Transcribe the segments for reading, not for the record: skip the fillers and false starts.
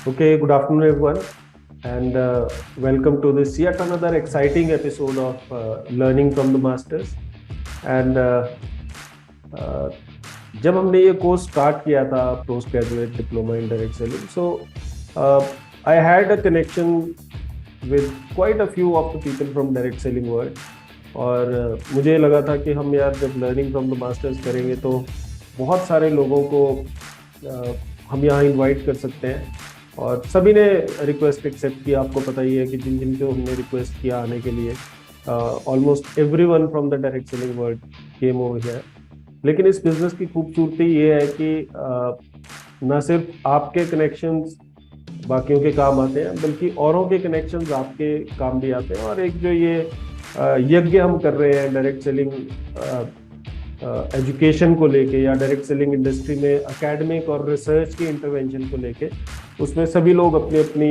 Okay, good afternoon, everyone, and welcome to this yet another exciting episode of Learning from the Masters. And जब हमने ये course start किया था post graduate diploma in direct selling, so I had a connection with quite a few of the people from direct selling world. और मुझे लगा था कि हम यार जब लर्निंग फ्रॉम द मास्टर्स करेंगे तो बहुत सारे लोगों को हम यहाँ इनवाइट कर सकते हैं। और सभी ने रिक्वेस्ट एक्सेप्ट किया। आपको पता ही है कि जिन जिन को हमने रिक्वेस्ट किया आने के लिए, almost everyone from the direct selling world came over here. लेकिन इस बिजनेस की खूबसूरती ये है कि न सिर्फ आपके कनेक्शंस बाकियों के काम आते हैं, बल्कि औरों के कनेक्शंस आपके काम भी आते हैं। और एक जो ये यज्ञ हम कर रहे हैं डायरेक्ट सेलिंग एजुकेशन को लेके, या डायरेक्ट सेलिंग इंडस्ट्री में एकेडमिक और रिसर्च की इंटरवेंशन को लेके, उसमें सभी लोग अपनी अपनी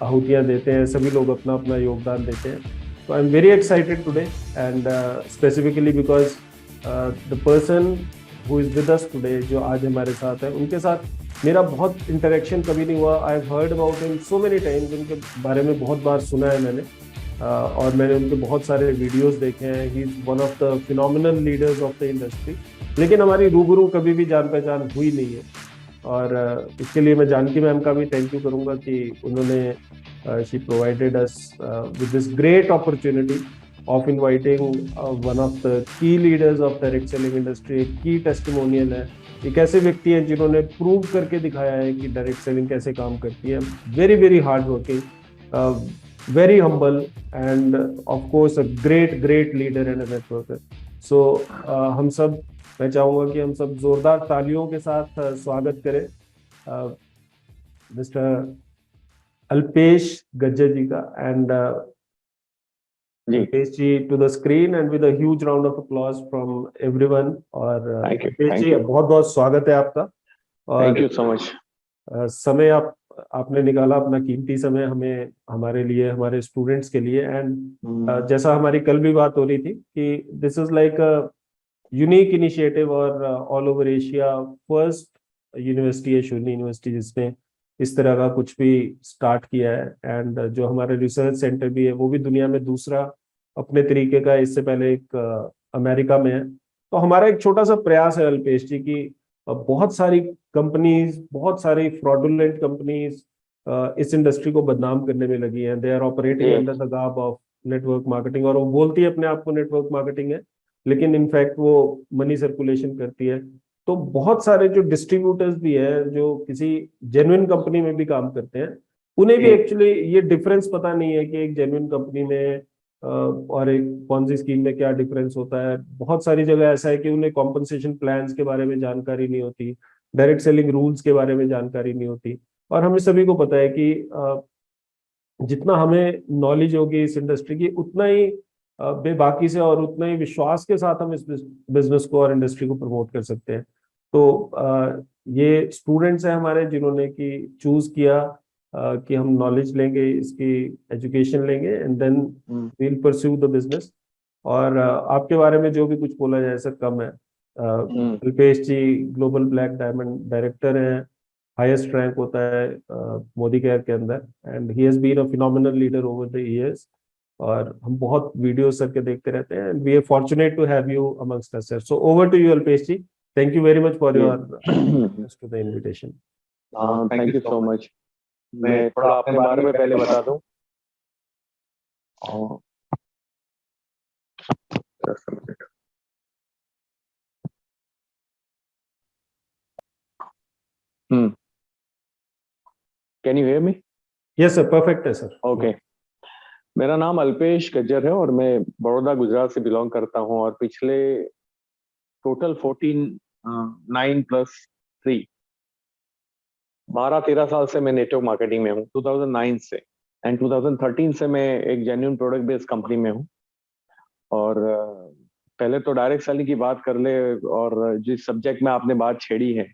आहुतियाँ देते हैं, सभी लोग अपना अपना योगदान देते हैं। तो I am very excited today, and specifically because the person who is with us today, जो आज हमारे साथ है, उनके साथ मेरा बहुत इंटरेक्शन कभी नहीं हुआ। I have heard about him so many times, उनके बारे में बहुत बार सुना है मैंने, और मैंने उनके बहुत सारे वीडियोस देखे हैं। He is one of the phenomenal leaders of the industry. लेकिन हमारी रूबरू कभी भी जान पहचान हुई नहीं है, और इसके लिए मैं जानकी मैम का भी थैंक यू करूंगा कि उन्होंने she provided us with this great opportunity of inviting one of the key leaders of direct selling industry. एक की टेस्टिमोनियल है, एक ऐसे व्यक्ति हैं जिन्होंने प्रूव करके दिखाया है कि डायरेक्ट सेलिंग कैसे काम करती है। Very very hard working, very humble, and of course a great leader and a networker. So हम सब, मैं चाहूँगा कि हम सब जोरदार तालियों के साथ स्वागत करें मिस्टर अल्पेश गज्जर जी का। And Alpesh ji to the screen and with a huge round of applause from everyone. और अल्पेश जी, बहुत बहुत स्वागत है आपका। और थैंक यू सो मच। समय आपने निकाला, अपना कीमती समय हमें, हमारे लिए, हमारे स्टूडेंट्स के लिए। एंड जैसा हमारी कल भी बात हो रही थी कि this is like a unique initiative, और all over Asia first university है शून्य यूनिवर्सिटी जिसने इस तरह का कुछ भी स्टार्ट किया है। एंड जो हमारे रिसर्च सेंटर भी है वो भी दुनिया में दूसरा अपने तरीके का, इससे पहले एक अमेरिका में है। तो हमारा एक छोटा सा प्रयास है अल्पेश जी की, बहुत सारी कंपनीज, बहुत सारी फ्रॉडुलेंट कंपनीज इस इंडस्ट्री को बदनाम करने में लगी हैं। They are operating under the garb of network marketing, और वो बोलती है अपने आप को नेटवर्क मार्केटिंग है, लेकिन इनफैक्ट वो मनी सर्कुलेशन करती है। तो बहुत सारे जो डिस्ट्रीब्यूटर्स भी है, जो किसी जेन्युइन कंपनी में भी काम करते हैं, उन्हें भी एक्चुअली ये डिफरेंस पता नहीं है कि एक जेन्युइन कंपनी में और एक पॉन्जी स्कीम में क्या डिफरेंस होता है। बहुत सारी जगह ऐसा है कि उन्हें कॉम्पनसेशन प्लान्स के बारे में जानकारी नहीं होती, डायरेक्ट सेलिंग रूल्स के बारे में जानकारी नहीं होती। और हमें सभी को पता है कि जितना हमें नॉलेज होगी इस इंडस्ट्री की, उतना ही बेबाकी से और उतना ही विश्वास के साथ हम इस बिजनेस को और इंडस्ट्री को प्रमोट कर सकते हैं। तो ये स्टूडेंट्स हैं हमारे, जिन्होंने कि चूज किया कि हम नॉलेज लेंगे, इसकी एजुकेशन लेंगे, and then we'll pursue the business. और आपके बारे में जो भी कुछ बोला जाए सर कम है। Alpesh ji global black diamond director हैं, हाईएस्ट रैंक होता है मोदी केयर के अंदर, and he has been a phenomenal leader over the years. और हम बहुत वीडियो सर के देखते रहते हैं, and we are fortunate to have you amongst us sir. So over to you Alpesh ji. Thank you very much for your to the invitation. Thank you so much. मैं थोड़ा अपने बारे में पहले बता दूं। Can you hear me? Yes sir, perfect है sir. Okay. मेरा नाम अल्पेश गज्जर है और मैं बड़ौदा गुजरात से बिलोंग करता हूं, और पिछले टोटल 9+3 12-13 साल से मैं नेटवर्क मार्केटिंग में हूं, 2009 से। एंड 2013 से मैं एक जेन्युइन प्रोडक्ट बेस्ड कंपनी में हूं। और पहले तो डायरेक्ट सेलिंग की बात कर ले, और जिस सब्जेक्ट में आपने बात छेड़ी है,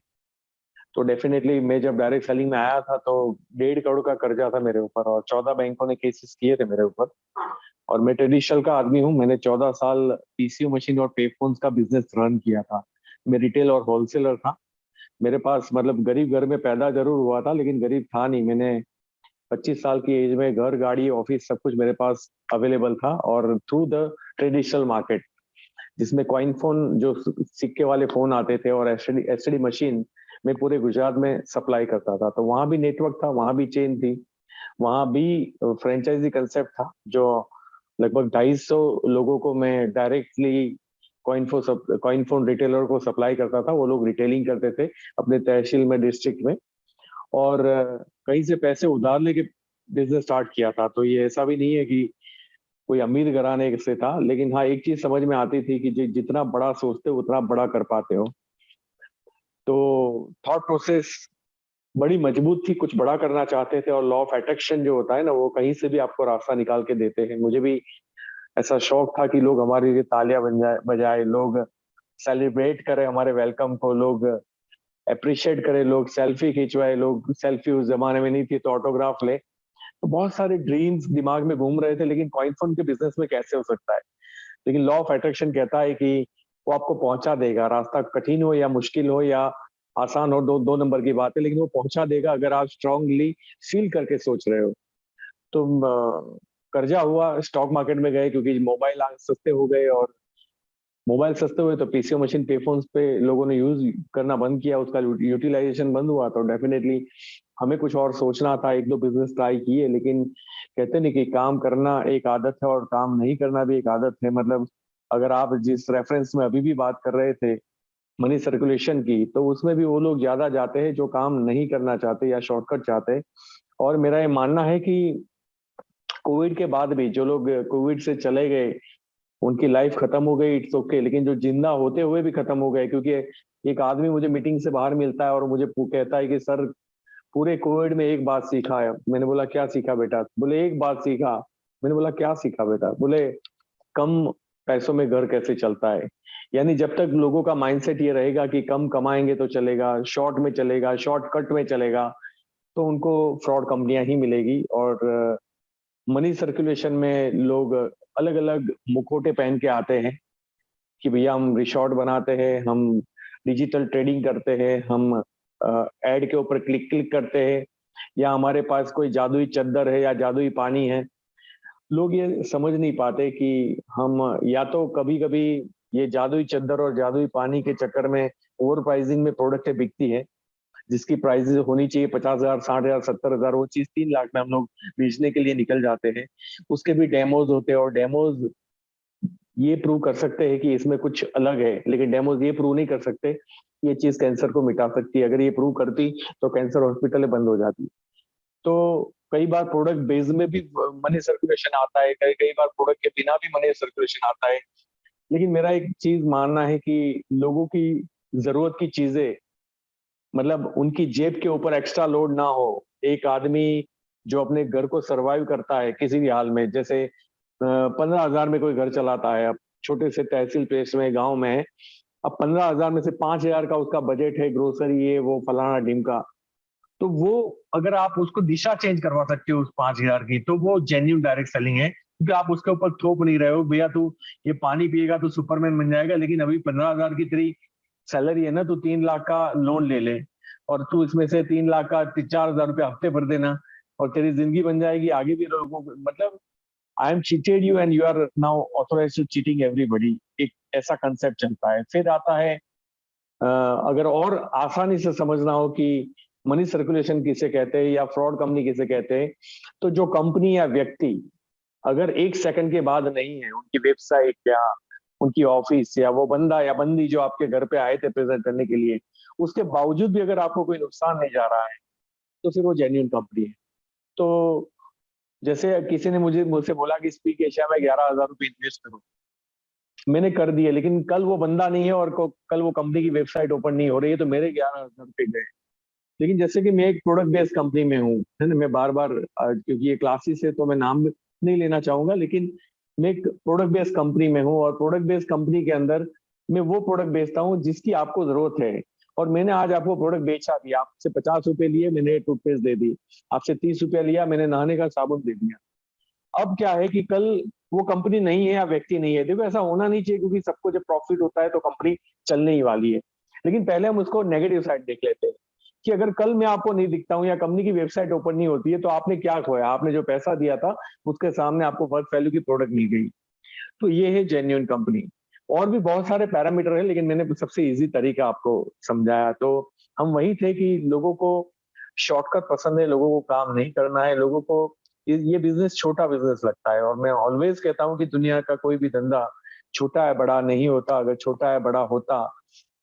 तो डेफिनेटली मैं जब डायरेक्ट सेलिंग में आया था तो 1.5 करोड़ का कर्जा था मेरे ऊपर, और 14 बैंकों ने केसेस किए थे मेरे ऊपर। और मैं ट्रेडिशनल का आदमी हूं, मैंने 14 साल पीसीयू मशीन और पे फोन्स का बिजनेस रन किया था। मैं रिटेल और होलसेलर था। मेरे पास मतलब गरीब घर में पैदा जरूर हुआ था, लेकिन गरीब था नहीं। मैंने 25 साल की एज में घर, गाड़ी, ऑफिस सब कुछ मेरे पास अवेलेबल था, और थ्रू द ट्रेडिशनल मार्केट, जिसमें कॉइन फोन, जो सिक्के वाले फोन आते थे, और एसटीडी मशीन मैं पूरे गुजरात में सप्लाई करता था। तो वहां भी नेटवर्क था, वहां भी चेन थी, वहां भी फ्रेंचाइजी कंसेप्ट था, जो लगभग 250 लोगों को मैं डायरेक्टली कॉइन फोन रिटेलर को सप्लाई करता था। वो लोग रिटेलिंग करते थे अपने तहसील में, डिस्ट्रिक्ट में, और कहीं से पैसे उधार लेके बिजनेस स्टार्ट किया था। तो ये ऐसा भी नहीं है कि कोई अमीर घराने से था, लेकिन हाँ, एक चीज समझ में आती थी कि जितना बड़ा सोचते हो उतना बड़ा कर पाते हो। तो थॉट प्रोसेस बड़ी मजबूत थी, कुछ बड़ा करना चाहते थे, और लॉ ऑफ अट्रैक्शन जो होता है ना, वो कहीं से भी आपको रास्ता निकाल के देते हैं। मुझे भी ऐसा शौक था कि लोग हमारे लिए तालियां बजाए, लोग सेलिब्रेट करें हमारे वेलकम को, लोग अप्रिशिएट करें, लोग सेल्फी खिंचवाए। लोग सेल्फी उस जमाने में नहीं थी तो ऑटोग्राफ ले। तो बहुत सारे ड्रीम्स दिमाग में घूम रहे थे, लेकिन कॉइन फोन के बिजनेस में कैसे हो सकता है। लेकिन लॉ ऑफ अट्रैक्शन कहता है कि वो आपको पहुंचा देगा, रास्ता कठिन हो या मुश्किल हो या आसान हो, दो दो नंबर की बात है, लेकिन वो पहुंचा देगा अगर आप स्ट्रांगली फील करके सोच रहे हो। तो कर्जा हुआ, स्टॉक मार्केट में गए, क्योंकि मोबाइल आज सस्ते हो गए, और मोबाइल सस्ते हुए तो पीसी मशीन, पे फोन्स पे लोगों ने यूज करना बंद किया, उसका यूटिलाइजेशन बंद हुआ। तो डेफिनेटली हमें कुछ और सोचना था, एक दो बिजनेस ट्राई किए, लेकिन कहते नहीं कि काम करना एक आदत है और काम नहीं करना भी एक आदत है। मतलब अगर आप जिस रेफरेंस में अभी भी बात कर रहे थे मनी सर्कुलेशन की, तो उसमें भी वो लोग ज्यादा जाते हैं जो काम नहीं करना चाहते या शॉर्टकट चाहते हैं। और मेरा ये मानना है कि कोविड के बाद भी जो लोग कोविड से चले गए, उनकी लाइफ खत्म हो गई, इट्स ओके, लेकिन जो जिंदा होते हुए भी खत्म हो गए। क्योंकि एक आदमी मुझे मीटिंग से बाहर मिलता है और मुझे कहता है कि सर, पूरे कोविड में एक बात सीखा है। मैंने बोला क्या सीखा बेटा? बोले एक बात सीखा। मैंने बोला क्या सीखा बेटा? बोले कम पैसों में घर कैसे चलता है। यानी जब तक लोगों का माइंडसेट ये रहेगा कि कम कमाएंगे तो चलेगा, शॉर्ट में चलेगा, शॉर्टकट में चलेगा, तो उनको फ्रॉड कंपनियां ही मिलेगी। और मनी सर्कुलेशन में लोग अलग अलग मुखोटे पहन के आते हैं कि भैया हम रिसोर्ट बनाते हैं, हम डिजिटल ट्रेडिंग करते हैं, हम एड के ऊपर क्लिक क्लिक करते हैं, या हमारे पास कोई जादुई चद्दर है या जादुई पानी है। लोग ये समझ नहीं पाते कि हम, या तो कभी कभी ये जादुई चद्दर और जादुई पानी के चक्कर में ओवर प्राइसिंग में प्रोडक्ट बिकती है, जिसकी प्राइसेस होनी चाहिए 50,000, 60,000, 70,000, वो चीज 3 लाख में हम लोग बेचने के लिए निकल जाते हैं। उसके भी डेमोज होते हैं, और डेमोज ये प्रूव कर सकते हैं कि इसमें कुछ अलग है, लेकिन डेमोज ये प्रूव नहीं कर सकते ये चीज कैंसर को मिटा सकती है। अगर ये प्रूव करती तो कैंसर हॉस्पिटलें बंद हो जाती। तो कई बार प्रोडक्ट बेस में भी मनी सर्कुलेशन आता है, कई कई बार प्रोडक्ट के बिना भी मनी सर्कुलेशन आता है। लेकिन मेरा एक चीज मानना है कि लोगों की जरूरत की चीजें, मतलब उनकी जेब के ऊपर एक्स्ट्रा लोड ना हो। एक आदमी जो अपने घर को सरवाइव करता है किसी भी हाल में, जैसे 15,000 में कोई घर चलाता है, अब छोटे से तहसील प्लेस में, गांव में है, अब 15,000 में से 5,000 का उसका बजट है, ग्रोसरी ये वो फलाना ढिमका। तो वो, अगर आप उसको दिशा चेंज करवा सकते हो उस 5,000 की, तो वो जेन्यून डायरेक्ट सेलिंग है, क्योंकि आप उसके ऊपर थोप नहीं रहे हो भैया तू ये पानी पिएगा तो सुपरमैन बन जाएगा, लेकिन अभी 15,000 की तेरी सैलरी है ना, तू 3 लाख का लोन ले ले, और तू इसमें से 3 लाख का 4,000 रुपये हफ्ते भर देना, और तेरी जिंदगी बन जाएगी। आगे भी लोगों को, मतलब I am cheated you and you are now authorize to cheating everybody, एक ऐसा कंसेप्ट चलता है। फिर आता है अगर और आसानी से समझना हो कि मनी सर्कुलेशन किसे कहते हैं या फ्रॉड कंपनी किसे कहते हैं, तो जो कंपनी या व्यक्ति अगर 1 सेकंड के बाद नहीं है, उनकी वेबसाइट या उनकी ऑफिस या वो बंदा या बंदी जो आपके घर पे आए थे प्रेजेंट करने के लिए, उसके बावजूद भी अगर आपको कोई नुकसान नहीं जा रहा है, तो फिर वो जेन्युइन कंपनी है। तो जैसे किसी ने मुझसे बोला कि स्पीक एशिया में 11,000 रुपये इन्वेस्ट करो, मैंने कर दिए, लेकिन कल वो बंदा नहीं है और कल वो कंपनी की वेबसाइट ओपन नहीं हो रही है, तो मेरे 11,000 रुपये गए। लेकिन जैसे कि मैं एक प्रोडक्ट बेस्ड कंपनी में हूँ, है ना, मैं बार बार क्योंकि ये क्लासेस है तो मैं नाम नहीं लेना चाहूंगा, लेकिन मैं एक प्रोडक्ट बेस्ड कंपनी में हूँ, और प्रोडक्ट बेस्ड कंपनी के अंदर मैं वो प्रोडक्ट बेचता हूँ जिसकी आपको जरूरत है। और मैंने आज आपको प्रोडक्ट बेचा दिया, आपसे 50 रुपए लिए, मैंने टूथपेस्ट दे दी, आपसे 30 रुपया लिया, मैंने नहाने का साबुन दे दिया। अब क्या है कि कल वो कंपनी नहीं है या व्यक्ति नहीं है, देखो ऐसा होना नहीं चाहिए, क्योंकि सबको जब प्रॉफिट होता है तो कंपनी चलने ही वाली है। लेकिन पहले हम उसको नेगेटिव साइड देख लेते हैं कि अगर कल मैं आपको नहीं दिखता हूँ या कंपनी की वेबसाइट ओपन नहीं होती है तो आपने क्या खोया, आपने जो पैसा दिया था उसके सामने आपको वर्थ वैल्यू की प्रोडक्ट मिल गई। तो ये है जेन्युइन कंपनी। और भी बहुत सारे पैरामीटर है, लेकिन मैंने सबसे इजी तरीका आपको समझाया। तो हम वही थे कि लोगों को शॉर्टकट पसंद है, लोगों को काम नहीं करना है, लोगों को ये बिजनेस छोटा बिजनेस लगता है। और मैं ऑलवेज कहता हूँ कि दुनिया का कोई भी धंधा छोटा है बड़ा नहीं होता। अगर छोटा है बड़ा होता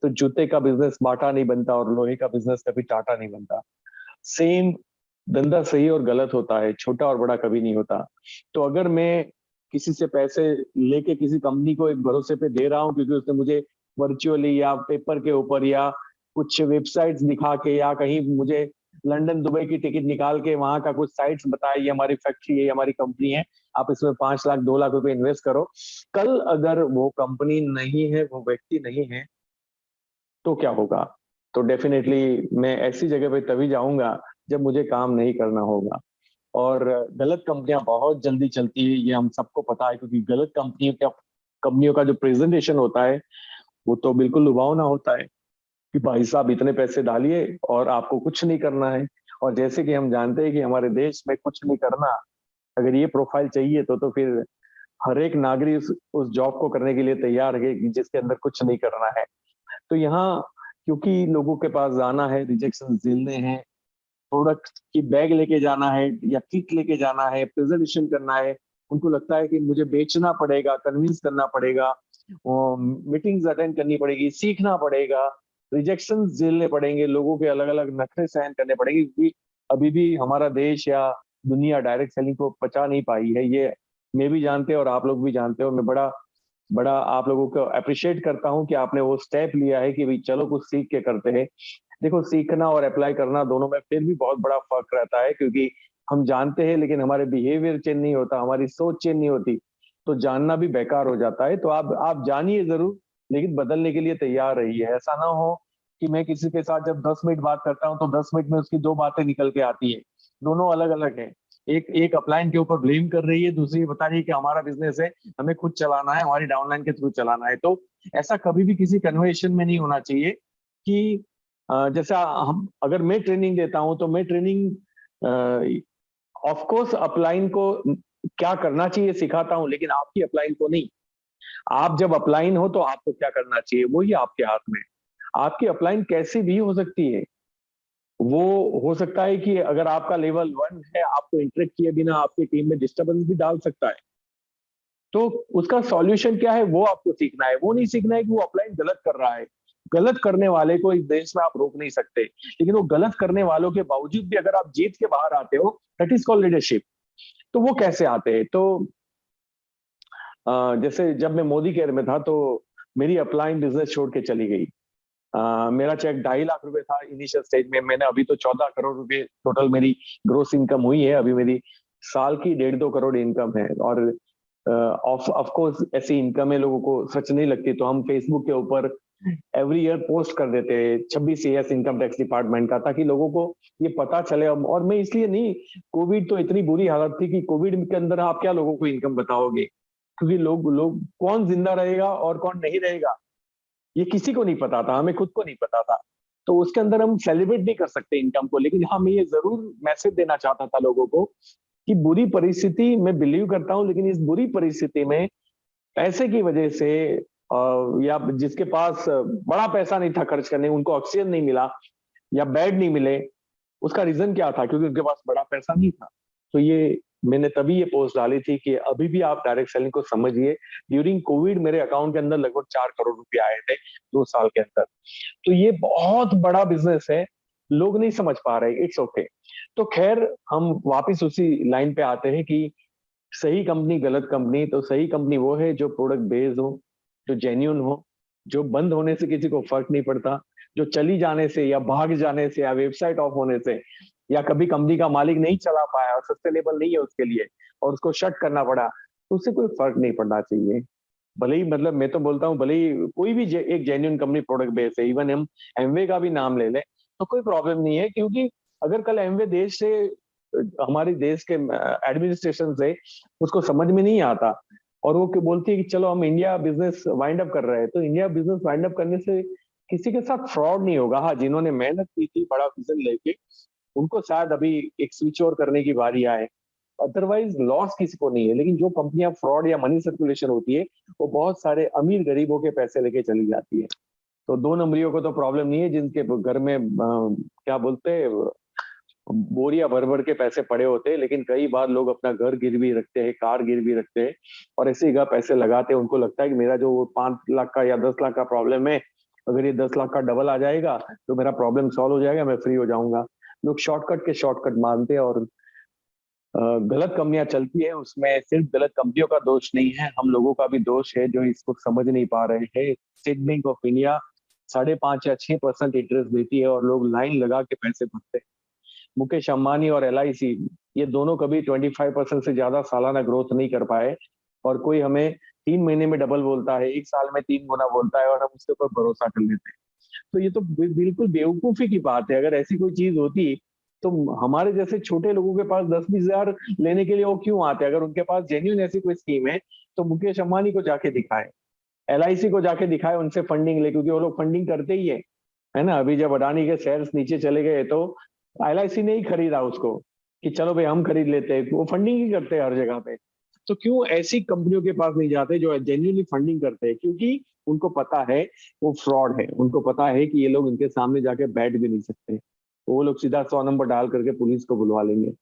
तो जूते का बिजनेस बाटा नहीं बनता और लोहे का बिजनेस कभी टाटा नहीं बनता। सेम धंधा सही और गलत होता है, छोटा और बड़ा कभी नहीं होता। तो अगर मैं किसी से पैसे लेके किसी कंपनी को एक भरोसे पे दे रहा हूँ क्योंकि उसने मुझे वर्चुअली या पेपर के ऊपर या कुछ वेबसाइट्स दिखा के या कहीं मुझे लंदन दुबई की टिकट निकाल के वहां का कुछ साइट्स बताया, ये हमारी फैक्ट्री है, ये हमारी कंपनी है, आप इसमें 5 लाख 2 लाख रुपए इन्वेस्ट करो। कल अगर वो कंपनी नहीं है, वो व्यक्ति नहीं है, तो क्या होगा? तो डेफिनेटली मैं ऐसी जगह पे तभी जाऊंगा जब मुझे काम नहीं करना होगा। और गलत कंपनियां बहुत जल्दी चलती है, ये हम सबको पता है, क्योंकि गलत कंपनियों का जो प्रेजेंटेशन होता है वो तो बिल्कुल लुभावना होता है कि भाई साहब इतने पैसे डालिए और आपको कुछ नहीं करना है। और जैसे कि हम जानते हैं कि हमारे देश में कुछ नहीं करना, अगर ये प्रोफाइल चाहिए तो फिर हर एक नागरिक उस जॉब को करने के लिए तैयार है जिसके अंदर कुछ नहीं करना है। तो यहाँ क्योंकि लोगों के पास जाना है, रिजेक्शन झेलने हैं, प्रोडक्ट की बैग लेके जाना है या किट लेके जाना है, प्रेजेंटेशन करना है, उनको लगता है कि मुझे बेचना पड़ेगा, कन्विंस करना पड़ेगा, मीटिंग्स अटेंड करनी पड़ेगी, सीखना पड़ेगा, रिजेक्शन झेलने पड़ेंगे, लोगों के अलग अलग नखरे सहन करने पड़ेंगे, क्योंकि अभी भी हमारा देश या दुनिया डायरेक्ट सेलिंग को पचा नहीं पाई है। ये मैं भी जानते हो और आप लोग भी जानते हो। मैं बड़ा बड़ा आप लोगों को अप्रिशिएट करता हूं कि आपने वो स्टेप लिया है कि भाई चलो कुछ सीख के करते हैं। देखो, सीखना और अप्लाई करना दोनों में फिर भी बहुत बड़ा फर्क रहता है, क्योंकि हम जानते हैं लेकिन हमारे बिहेवियर चेंज नहीं होता, हमारी सोच चेंज नहीं होती, तो जानना भी बेकार हो जाता है। तो आप जानिए जरूर, लेकिन बदलने के लिए तैयार रहिए। ऐसा ना हो कि मैं किसी के साथ जब 10 मिनट बात करता हूँ तो 10 मिनट में उसकी दो बातें निकल के आती है, दोनों अलग अलग है। एक एक अपलाइन के ऊपर ब्लेम कर रही है, दूसरी बता रही है कि हमारा बिजनेस है, हमें खुद चलाना है, हमारी डाउनलाइन के थ्रू चलाना है। तो ऐसा कभी भी किसी कन्वर्सेशन में नहीं होना चाहिए कि जैसा हम अगर मैं ट्रेनिंग देता हूं तो मैं ट्रेनिंग ऑफ कोर्स अपलाइन को क्या करना चाहिए सिखाता हूं, लेकिन आपकी अपलाइन को नहीं। आप जब अपलाइन हो तो आपको क्या करना चाहिए वही आपके हाथ में। आपकी अपलाइन कैसी भी हो सकती है। वो हो सकता है कि अगर आपका लेवल 1 है, आपको इंटरेक्ट किए बिना आपकी टीम में डिस्टर्बेंस भी डाल सकता है। तो उसका सॉल्यूशन क्या है वो आपको सीखना है। वो नहीं सीखना है कि वो अपलाइन गलत कर रहा है। गलत करने वाले को इस देश में आप रोक नहीं सकते, लेकिन वो गलत करने वालों के बावजूद भी अगर आप जीत के बाहर आते हो, दैट इज कॉल्ड लीडरशिप। तो वो कैसे आते हैं? तो जैसे जब मैं मोदी केयर में था तो मेरी अपलाइन बिजनेस छोड़ के चली गई। मेरा चेक 2.5 लाख रुपए था इनिशियल स्टेज में। मैंने अभी तो 14 करोड़ रुपए टोटल मेरी ग्रोस इनकम हुई है। अभी मेरी साल की 1.5-2 करोड़ इनकम है। और ऑफ कोर्स ऐसी इनकम है लोगों को सच नहीं लगती, तो हम फेसबुक के ऊपर एवरी ईयर पोस्ट कर देते हैं 26 CS इनकम टैक्स डिपार्टमेंट का, ताकि लोगों को ये पता चले। और मैं इसलिए नहीं, कोविड तो इतनी बुरी हालत थी कि कोविड के अंदर आप क्या लोगों को इनकम बताओगे, क्योंकि लोग लोग कौन जिंदा रहेगा और कौन नहीं रहेगा ये किसी को नहीं पता था, हमें खुद को नहीं पता था। तो उसके अंदर हम सेलिब्रेट नहीं कर सकते इनकम को। लेकिन हाँ, मैं ये जरूर मैसेज देना चाहता था लोगों को कि बुरी परिस्थिति मैं बिलीव करता हूं, लेकिन इस बुरी परिस्थिति में पैसे की वजह से या जिसके पास बड़ा पैसा नहीं था खर्च करने, उनको ऑक्सीजन नहीं मिला या बेड नहीं मिले, उसका रीजन क्या था? क्योंकि उनके पास बड़ा पैसा नहीं था। तो ये मैंने तभी ये पोस्ट डाली थी कि अभी भी आप डायरेक्ट सेलिंग को समझिए। ड्यूरिंग कोविड मेरे अकाउंट के अंदर लगभग 4 करोड़ रुपए आए थे 2 साल के अंदर। तो ये बहुत बड़ा बिजनेस है, लोग नहीं समझ पा रहे। It's okay. तो खैर, हम वापिस उसी लाइन पे आते हैं कि सही कंपनी गलत कंपनी। तो सही कंपनी वो है जो प्रोडक्ट बेस्ड हो, जो जेन्यून हो, जो बंद होने से किसी को फर्क नहीं पड़ता, जो चली जाने से या भाग जाने से या वेबसाइट ऑफ होने से या कभी कंपनी का मालिक नहीं चला पाया और सस्टेनेबल नहीं है उसके लिए और उसको शट करना पड़ा, तो उससे कोई फर्क नहीं पड़ना चाहिए। भले ही, मतलब मैं तो बोलता हूँ, भले ही कोई भी एक जेन्युइन कंपनी प्रोडक्ट बेस है, इवन हम एमवे का भी नाम ले लें तो कोई प्रॉब्लम नहीं है। क्योंकि अगर कल एमवे देश से, हमारे देश के एडमिनिस्ट्रेशन से उसको समझ में नहीं आता और वो बोलती है कि चलो हम इंडिया बिजनेस वाइंड अप कर रहे हैं, तो इंडिया बिजनेस वाइंड अप करने से किसी के साथ फ्रॉड नहीं होगा। हाँ, जिन्होंने मेहनत की थी बड़ा विजन लेके, उनको शायद अभी एक स्विच ओवर करने की बारी आए, अदरवाइज लॉस किसी को नहीं है। लेकिन जो कंपनियां फ्रॉड या मनी सर्कुलेशन होती है, वो बहुत सारे अमीर गरीबों के पैसे लेके चली जाती है। तो दो नंबरियों को तो प्रॉब्लम नहीं है, जिनके घर में क्या बोलते हैं, बोरिया भर भर के पैसे पड़े होते हैं। लेकिन कई बार लोग अपना घर गिरवी रखते हैं, कार गिरवी रखते हैं, और ऐसे ही पैसे लगाते हैं। उनको लगता है कि मेरा जो 5 लाख का या 10 लाख का प्रॉब्लम है, अगर ये 10 लाख का डबल आ जाएगा तो मेरा प्रॉब्लम सॉल्व हो जाएगा, मैं फ्री हो जाऊंगा। लोग शॉर्टकट के शॉर्टकट मानते हैं, और गलत कंपनियां चलती है। उसमें सिर्फ गलत कंपनियों का दोष नहीं है, हम लोगों का भी दोष है जो इसको समझ नहीं पा रहे हैं। स्टेट बैंक ऑफ इंडिया 5.5 या 6% इंटरेस्ट देती है, और लोग लाइन लगा के पैसे भरते हैं। मुकेश अंबानी और LIC, ये दोनों कभी 25% से ज्यादा सालाना ग्रोथ नहीं कर पाए, और कोई हमें 3 महीने में डबल बोलता है, 1 साल में 3 गुना बोलता है, और हम उसके ऊपर भरोसा कर लेते हैं। तो ये तो बिल्कुल बेवकूफी की बात है। अगर ऐसी कोई चीज होती तो हमारे जैसे छोटे लोगों के पास 10-20 हजार लेने के लिए वो क्यों आते? अगर उनके पास जेन्युइन ऐसी कोई स्कीम है तो मुकेश अंबानी को जाके दिखाए, LIC को जाके दिखाए, उनसे फंडिंग ले, क्योंकि वो लोग फंडिंग करते ही है ना। अभी जब अडानी के शेयर्स नीचे चले गए तो LIC ने ही खरीदा उसको, कि चलो भाई हम खरीद लेते हैं। वो फंडिंग ही करते हैं हर जगह पे। तो क्यों ऐसी कंपनियों के पास नहीं जाते जो जेन्युइनली फंडिंग करते हैं? क्योंकि उनको पता है वो फ्रॉड है, उनको पता है कि ये लोग इनके सामने जाके बैठ भी नहीं सकते। वो लोग सीधा 100 नंबर डाल करके पुलिस को बुलवा लेंगे।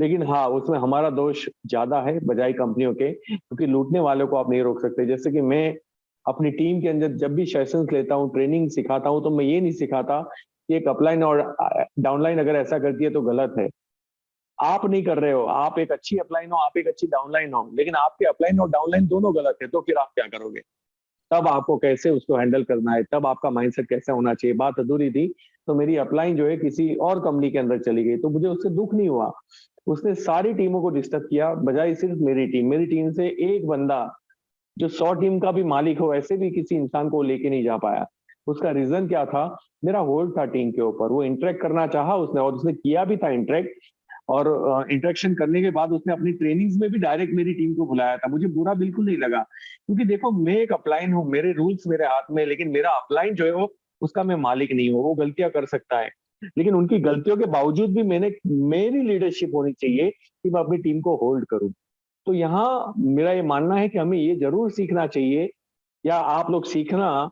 लेकिन हाँ, उसमें हमारा दोष ज्यादा है बजाय कंपनियों के, क्योंकि लूटने वालों को आप नहीं रोक सकते। जैसे कि मैं अपनी टीम के अंदर जब भी सेशंस लेता हूँ, ट्रेनिंग सिखाता हूँ, तो मैं ये नहीं सिखाता कि एक अपलाइन और डाउनलाइन अगर ऐसा करती है तो गलत है। आप नहीं कर रहे हो, आप एक अच्छी अपलाइन हो, आप एक अच्छी डाउनलाइन हो, लेकिन आपके अपलाइन और डाउनलाइन दोनों गलत है, तो फिर आप क्या करोगे? तब आपको कैसे उसको हैंडल करना है, तब आपका माइंडसेट कैसे होना चाहिए। बात अधूरी थी, तो मेरी अपलाइन जो है किसी और कंपनी के अंदर चली गई, तो मुझे उससे दुख नहीं हुआ। उसने सारी टीमों को डिस्टर्ब किया, बजाय सिर्फ मेरी टीम से एक बंदा जो 100 टीम का भी मालिक हो, ऐसे भी किसी इंसान को लेके नहीं जा पाया। उसका रीजन क्या था? मेरा होल्ड था टीम के ऊपर। वो इंटरेक्ट करना चाहा उसने, और उसने किया भी था इंटरेक्ट। और इंटरेक्शन करने के बाद उसने अपनी ट्रेनिंग्स में भी डायरेक्ट मेरी टीम को बुलाया था। मुझे बुरा बिल्कुल नहीं लगा, क्योंकि देखो मैं एक अपलाइन हूँ, मेरे रूल्स मेरे हाथ में, लेकिन मेरा अपलाइन जो है वो उसका मैं मालिक नहीं हूँ। वो गलतियां कर सकता है, लेकिन उनकी गलतियों के बावजूद भी मेरी लीडरशिप होनी चाहिए कि मैं अपनी टीम को होल्ड करूं। तो यहाँ मेरा ये मानना है कि हमें ये जरूर सीखना चाहिए, या आप लोग सीखना,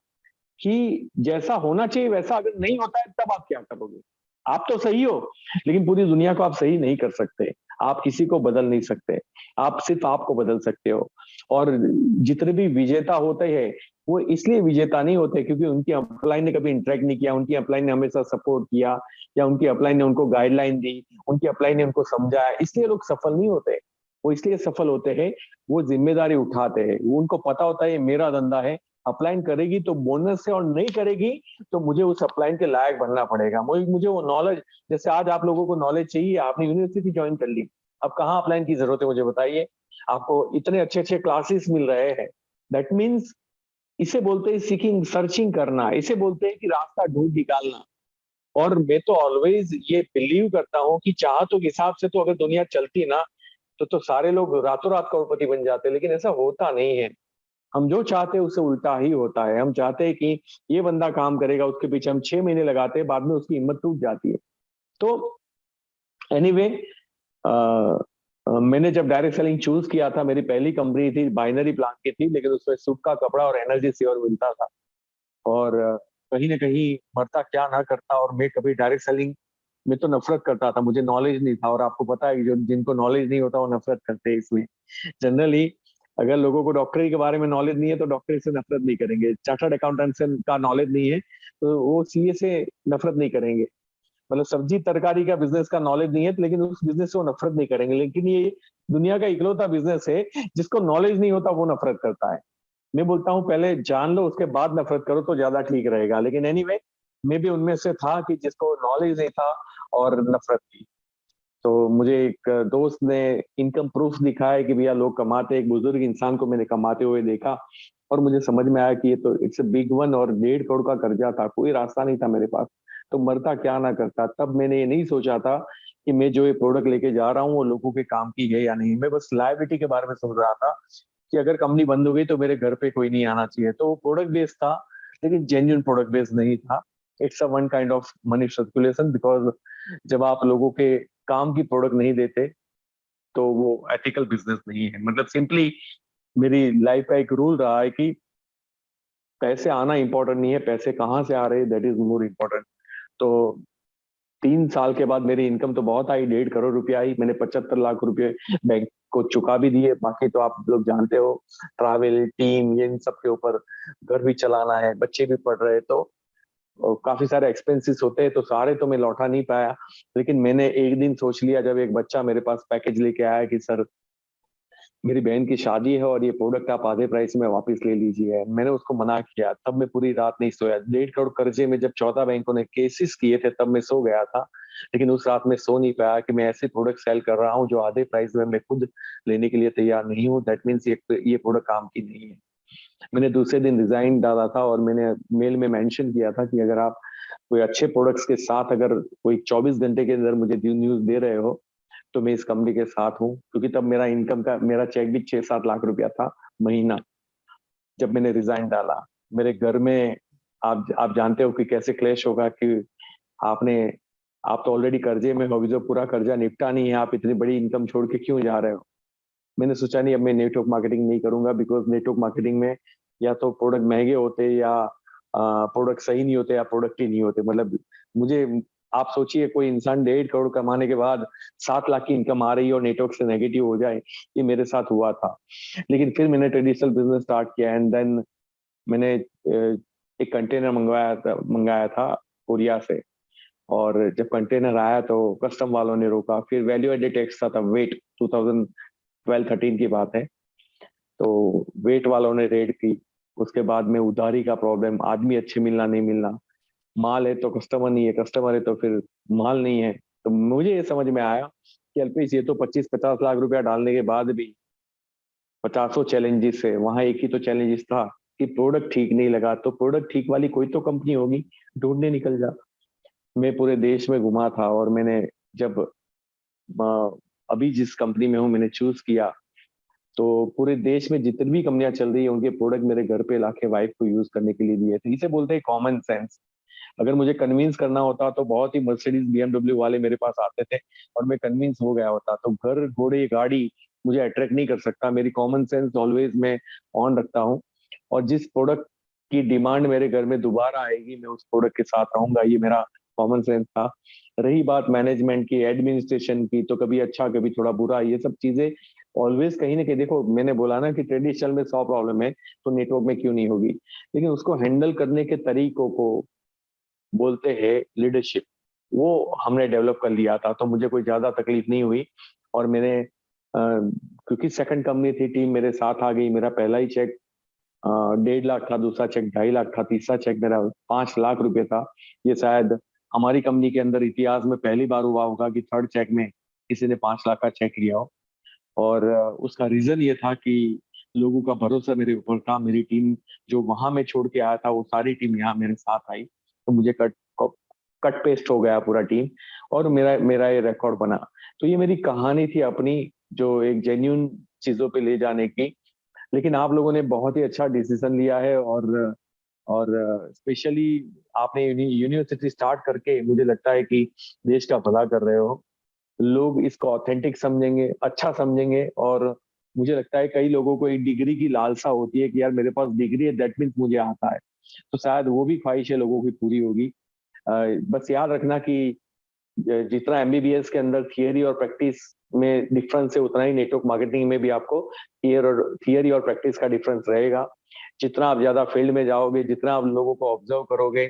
कि जैसा होना चाहिए वैसा अगर नहीं होता है तब आप क्या करोगे? आप तो सही हो, लेकिन पूरी दुनिया को आप सही नहीं कर सकते। आप किसी को बदल नहीं सकते, आप सिर्फ आपको बदल सकते हो। और जितने भी विजेता होते हैं, वो इसलिए विजेता नहीं होते क्योंकि उनकी अपलाइन ने कभी इंटरेक्ट नहीं किया, उनकी अपलाइन ने हमेशा सपोर्ट किया, या उनकी अपलाइन ने उनको गाइडलाइन दी, उनकी अपलाइन ने उनको समझाया। इसलिए लोग सफल नहीं होते। वो इसलिए सफल होते हैं, वो जिम्मेदारी उठाते हैं, वो उनको पता होता है ये मेरा धंधा है। अपलाइन करेगी तो बोनस है, और नहीं करेगी तो मुझे उस अपलाइन के लायक बनना पड़ेगा। मुझे वो नॉलेज, जैसे आज आप लोगों को नॉलेज चाहिए, आपने यूनिवर्सिटी ज्वाइन कर ली, अब कहाँ अपलाइन की जरूरत है मुझे बताइए? आपको इतने अच्छे अच्छे क्लासेस मिल रहे हैं। दैट मीन्स, इसे बोलते हैं सीकिंग, सर्चिंग करना, इसे बोलते हैं कि रास्ता ढूंढ निकालना। और मैं तो ऑलवेज ये बिलीव करता हूँ कि चाहतों के हिसाब से तो अगर दुनिया चलती ना, तो सारे लोग रातों रात करोड़पति बन जाते, लेकिन ऐसा होता नहीं है। हम जो चाहते हैं उससे उल्टा ही होता है। हम चाहते हैं कि ये बंदा काम करेगा, उसके पीछे हम 6 महीने लगाते हैं, बाद में उसकी हिम्मत टूट जाती है। तो एनीवे, मैंने जब डायरेक्ट सेलिंग चूज किया था, मेरी पहली कंपनी थी, बाइनरी प्लान की थी, लेकिन उसमें सूट का कपड़ा और एनर्जी सेवर मिलता था। और कहीं ना कहीं मरता क्या ना करता, और मैं कभी डायरेक्ट सेलिंग में तो नफरत करता था, मुझे नॉलेज नहीं था। और आपको पता है कि जो जिनको नॉलेज नहीं होता वो नफरत करते हैं। इसमें जनरली अगर लोगों को डॉक्टरी के बारे में नॉलेज नहीं है तो डॉक्टरी से नफरत नहीं करेंगे, चार्टर्ड अकाउंटेंट से का नॉलेज नहीं है तो वो CA से नफरत नहीं करेंगे। मतलब सब्जी तरकारी का बिजनेस का नॉलेज नहीं है, तो लेकिन उस बिजनेस से वो नफरत नहीं करेंगे। लेकिन ये दुनिया का इकलौता बिजनेस है जिसको नॉलेज नहीं होता वो नफरत करता है। मैं बोलता हूँ पहले जान लो उसके बाद नफरत करो तो ज्यादा ठीक रहेगा। लेकिन एनीवे, मैं भी उनमें से था कि जिसको नॉलेज नहीं था और नफरत थी। तो मुझे एक दोस्त ने इनकम प्रूफ दिखाया कि भैया लोग कमाते, एक बुजुर्ग इंसान को मैंने कमाते हुए देखा, और मुझे समझ में आया कि ये तो इट्स अ बिग वन, और 1.5 करोड़ का कर्जा था, कोई रास्ता नहीं था मेरे पास। तो मरता क्या ना करता। तब मैंने ये नहीं सोचा था कि मैं जो ये प्रोडक्ट लेके जा रहा हूँ वो लोगों के काम की है या नहीं। मैं बस लायबिलिटी के बारे में सोच रहा था कि अगर कंपनी बंद हो गई तो मेरे घर पे कोई नहीं आना चाहिए। तो वो प्रोडक्ट बेस्ड था, लेकिन जेन्युइन प्रोडक्ट बेस्ड नहीं था। It's a one kind of money circulation, because जब आप लोगों के काम की प्रोडक्ट नहीं देते तो वो एथिकल बिजनेस नहीं है। मतलब सिंपली मेरी लाइफ का एक रूल रहा है कि पैसे आना इंपॉर्टेंट नहीं है, पैसे कहाँ से आ रहे हैं दैट इज मोर इम्पोर्टेंट। तो 3 साल के बाद मेरी इनकम तो बहुत आई, 1.5 करोड़ रुपया आई। मैंने 75 लाख रुपए बैंक को चुका भी दिए। बाकी तो आप लोग जानते हो, ट्रैवल, टीम, ये इन सब के ऊपर घर भी चलाना है, बच्चे भी पढ़ रहे, तो काफी सारे एक्सपेंसेस होते हैं, तो सारे तो मैं लौटा नहीं पाया। लेकिन मैंने एक दिन सोच लिया, जब एक बच्चा मेरे पास पैकेज लेके आया कि सर मेरी बहन की शादी है और ये प्रोडक्ट आप आधे प्राइस में वापस ले लीजिए, मैंने उसको मना किया। तब मैं पूरी रात नहीं सोया। 1.5 करोड़ कर्जे में जब 14 बैंकों ने केसेस किए थे तब मैं सो गया था। लेकिन उस रात में सो नहीं पाया कि मैं ऐसे प्रोडक्ट सेल कर रहा हूँ जो आधे प्राइस में मैं खुद लेने के लिए तैयार नहीं हूँ। दैट मीन्स ये प्रोडक्ट काम की नहीं है। मैंने दूसरे दिन रिजाइन डाला था और मैंने मेल में मेंशन किया था कि अगर आप कोई अच्छे प्रोडक्ट्स के साथ अगर कोई 24 घंटे के अंदर मुझे न्यूज दे रहे हो तो मैं इस कंपनी के साथ हूँ। क्योंकि तब मेरा इनकम का मेरा चेक भी 6-7 लाख रुपया था महीना। जब मैंने रिजाइन डाला, मेरे घर में आप जानते हो कि कैसे क्लेश होगा कि आपने आप तो ऑलरेडी कर्जे में हो, अभी जो पूरा कर्जा निपटा नहीं है, आप इतनी बड़ी इनकम छोड़ के क्यों जा रहे हो। मैंने सोचा नहीं, अब मैं नेटवर्क मार्केटिंग नहीं करूंगा, बिकॉज नेटवर्क मार्केटिंग में या तो प्रोडक्ट महंगे होते या प्रोडक्ट सही नहीं होते या प्रोडक्ट ही नहीं होते। मतलब मुझे आप सोचिए, कोई इंसान 1.5 करोड़ कमाने के बाद 7 लाख की इनकम आ रही है और नेटवर्क से नेगेटिव हो जाए, ये मेरे साथ हुआ था। लेकिन फिर मैंने ट्रेडिशनल बिजनेस स्टार्ट किया एंड देन मैंने एक कंटेनर मंगाया था कोरिया से। और जब कंटेनर आया तो कस्टम वालों ने रोका। फिर वैल्यू एडेड टैक्स था, वेट 2012-13 की बात है। तो वेट वालों ने रेड की। उसके बाद में उधारी का प्रॉब्लम, आदमी अच्छे मिलना नहीं मिलना, माल है तो कस्टमर नहीं है, कस्टमर है तो फिर माल नहीं है। तो मुझे ये समझ में आया कि अल्पेश, ये तो 25-50 लाख रुपया डालने के बाद भी 50 चैलेंजेस है। वहां एक ही तो चैलेंजेस था कि प्रोडक्ट ठीक नहीं लगा। तो प्रोडक्ट ठीक वाली कोई तो कंपनी होगी, ढूंढने निकल जा। मैं पूरे देश में घुमा था और मैंने जब अभी जिस कंपनी में हूँ मैंने चूज किया, तो पूरे देश में जितनी भी कंपनियां चल रही है उनके प्रोडक्ट मेरे घर पे लाके वाइफ को यूज करने के लिए दिए थे। इसे बोलते हैं कॉमन सेंस। अगर मुझे कन्विंस करना होता तो बहुत ही मर्सिडीज बीएमडब्ल्यू वाले मेरे पास आते थे और मैं कन्विंस हो गया होता। तो घर, घोड़े, गाड़ी मुझे अट्रैक्ट नहीं कर सकता। मेरी कॉमन सेंस ऑलवेज मैं ऑन रखता हूँ। और जिस प्रोडक्ट की डिमांड मेरे घर में दोबारा आएगी, मैं उस प्रोडक्ट के साथ रहूंगा। ये मेरा कॉमन सेंस था। रही बात मैनेजमेंट की, एडमिनिस्ट्रेशन की, तो कभी अच्छा कभी थोड़ा बुरा, ये सब चीजें ऑलवेज कहीं ना कहीं, देखो मैंने बोला ना कि ट्रेडिशनल में 100 प्रॉब्लम है तो नेटवर्क में क्यों नहीं होगी। लेकिन उसको हैंडल करने के तरीकों को बोलते हैं लीडरशिप। वो हमने डेवलप कर लिया था, तो मुझे कोई ज्यादा तकलीफ नहीं हुई। और मैंने क्योंकि सेकंड कंपनी थी, टीम मेरे साथ आ गई। मेरा पहला ही चेक 1.5 लाख था, दूसरा चेक 2.5 लाख था, तीसरा चेक मेरा 5 लाख रुपए था। ये शायद हमारी कंपनी के अंदर इतिहास में पहली बार हुआ होगा कि थर्ड चेक में किसी ने 5 लाख का चेक लिया हो। और उसका रीजन ये था कि लोगों का भरोसा मेरे ऊपर था। मेरी टीम जो वहां मैं छोड़ के आया था, वो सारी टीम यहाँ मेरे साथ आई। तो मुझे कट पेस्ट हो गया पूरा टीम, और मेरा मेरा ये रिकॉर्ड बना। तो ये मेरी कहानी थी अपनी, जो एक जेन्यून चीजों पे ले जाने की। लेकिन आप लोगों ने बहुत ही अच्छा डिसीजन लिया है। और स्पेशली आपने यूनिवर्सिटी स्टार्ट करके मुझे लगता है कि देश का भला कर रहे हो। लोग इसको ऑथेंटिक समझेंगे, अच्छा समझेंगे। और मुझे लगता है कई लोगों को एक डिग्री की लालसा होती है कि यार मेरे पास डिग्री है, दैट मीन्स मुझे आता है। तो शायद वो भी ख्वाहिश है लोगों की पूरी होगी। बस याद रखना कि जितना एमबीबीएस के अंदर थियरी और प्रैक्टिस में डिफरेंस है, उतना ही नेटवर्क मार्केटिंग में भी आपको थियरी और प्रैक्टिस का डिफरेंस रहेगा। जितना आप ज्यादा फील्ड में जाओगे, जितना आप लोगों को ऑब्जर्व करोगे,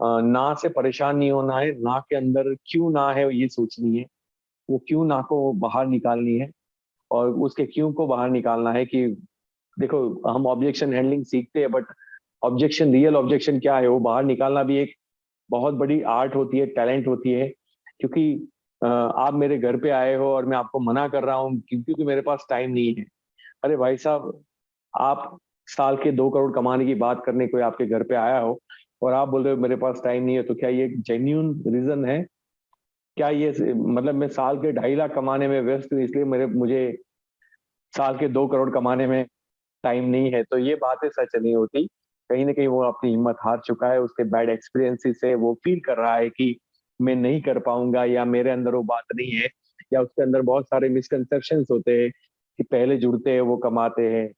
ना से परेशान नहीं होना है, ना के अंदर क्यों ना है ये सोचनी है, वो क्यों ना को बाहर निकालनी है। और उसके क्यों को बाहर निकालना है कि देखो, हम ऑब्जेक्शन हैंडलिंग सीखते हैं, बट ऑब्जेक्शन, रियल ऑब्जेक्शन क्या है, वो बाहर निकालना भी एक बहुत बड़ी आर्ट होती है, टैलेंट होती है। क्योंकि आप मेरे घर पे आए हो और मैं आपको मना कर रहा हूँ क्योंकि मेरे पास टाइम नहीं है। अरे भाई साहब, आप साल के 2 करोड़ कमाने की बात करने कोई आपके घर पे आया हो और आप बोल रहे हो मेरे पास टाइम नहीं है, तो क्या ये जेन्यून रीजन है? क्या ये मतलब मैं साल के 2.5 लाख कमाने में व्यस्त हूँ इसलिए मेरे मुझे साल के 2 करोड़ कमाने में टाइम नहीं है? तो ये बातें सच नहीं होती। कहीं ना कहीं वो अपनी हिम्मत हार चुका है, उसके बैड एक्सपीरियंसेस से वो फील कर रहा है कि मैं नहीं कर पाऊंगा, या मेरे अंदर वो बात नहीं है, या उसके अंदर बहुत सारे मिसकंसेप्शंस होते हैं कि पहले जुड़ते हैं वो कमाते हैं,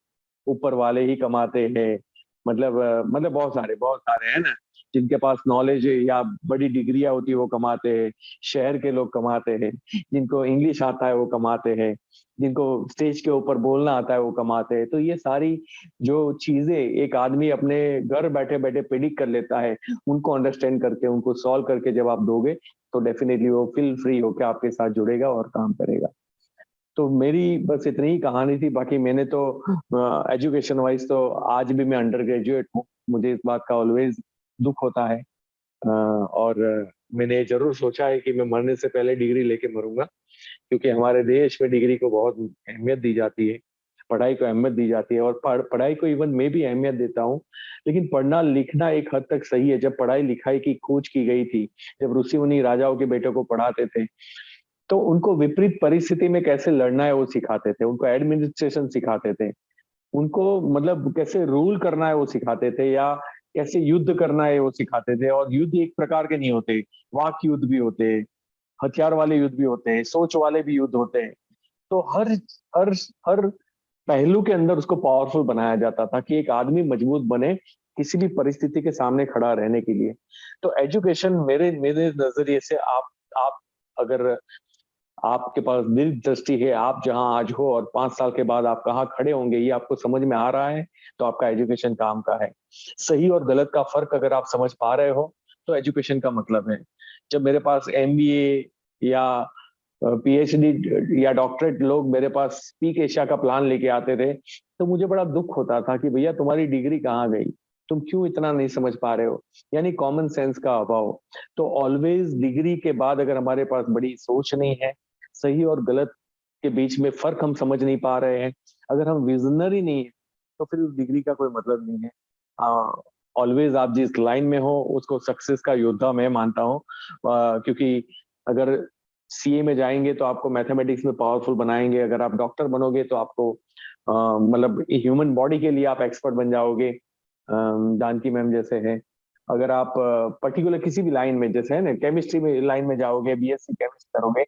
ऊपर वाले ही कमाते हैं। मतलब बहुत सारे हैं ना, जिनके पास नॉलेज या बड़ी डिग्रियां होती है वो कमाते हैं, शहर के लोग कमाते हैं, जिनको इंग्लिश आता है वो कमाते हैं, जिनको स्टेज के ऊपर बोलना आता है वो कमाते हैं। तो ये सारी जो चीजें एक आदमी अपने घर बैठे बैठे प्रिडिक्ट कर लेता है, उनको अंडरस्टैंड करके, उनको सॉल्व करके जब आप दोगे, तो डेफिनेटली वो फील फ्री होकर आपके साथ जुड़ेगा और काम करेगा। तो मेरी बस इतनी ही कहानी थी। बाकी मैंने तो एजुकेशन वाइज तो आज भी मैं अंडर ग्रेजुएट हूँ। मुझे इस बात का ऑलवेज दुख होता है, और मैंने जरूर सोचा है कि मैं मरने से पहले डिग्री लेके मरूंगा, क्योंकि हमारे देश में डिग्री को बहुत अहमियत दी जाती है, पढ़ाई को अहमियत दी जाती है, और पढ़ाई को इवन मैं भी अहमियत देता हूँ। लेकिन पढ़ना लिखना एक हद तक सही है। जब पढ़ाई लिखाई की खोज की गई थी, जब ऋषि मुनि राजाओं के बेटों को पढ़ाते थे, तो उनको विपरीत परिस्थिति में कैसे लड़ना है वो सिखाते थे, उनको एडमिनिस्ट्रेशन सिखाते थे, उनको मतलब कैसे रूल करना है वो सिखाते थे, या कैसे युद्ध करना है वो सिखाते थे। और युद्ध एक प्रकार के नहीं होते, वाक युद्ध भी होते हैं, हथियार वाले युद्ध भी होते हैं, सोच वाले भी युद्ध होते हैं। तो हर हर पहलू के अंदर उसको पावरफुल बनाया जाता था कि एक आदमी मजबूत बने किसी भी परिस्थिति के सामने खड़ा रहने के लिए। तो एजुकेशन मेरे मेरे नजरिए से, आप अगर आपके पास दिल दृष्टि है, आप जहां आज हो और 5 साल के बाद आप कहाँ खड़े होंगे ये आपको समझ में आ रहा है, तो आपका एजुकेशन काम का है। सही और गलत का फर्क अगर आप समझ पा रहे हो, तो एजुकेशन का मतलब है। जब मेरे पास एमबीए या पीएचडी या डॉक्टरेट लोग मेरे पास स्पीक एशिया का प्लान लेके आते थे, तो मुझे बड़ा दुख होता था कि भैया तुम्हारी डिग्री कहाँ गई, तुम क्यों इतना नहीं समझ पा रहे हो, यानी कॉमन सेंस का अभाव। तो ऑलवेज डिग्री के बाद अगर हमारे पास बड़ी सोच नहीं है, सही और गलत के बीच में फर्क हम समझ नहीं पा रहे हैं, अगर हम विजनरी नहीं है, तो फिर उस डिग्री का कोई मतलब नहीं है। ऑलवेज आप जिस लाइन में हो उसको सक्सेस का योद्धा मैं मानता हूँ, क्योंकि अगर सीए में जाएंगे तो आपको मैथमेटिक्स में पावरफुल बनाएंगे, अगर आप डॉक्टर बनोगे तो आपको मतलब ह्यूमन बॉडी के लिए आप एक्सपर्ट बन जाओगे, जानकी मैम जैसे है। अगर आप पर्टिकुलर किसी भी लाइन में, जैसे है ना केमिस्ट्री में लाइन में जाओगे, बीएससी केमिस्ट करोगे,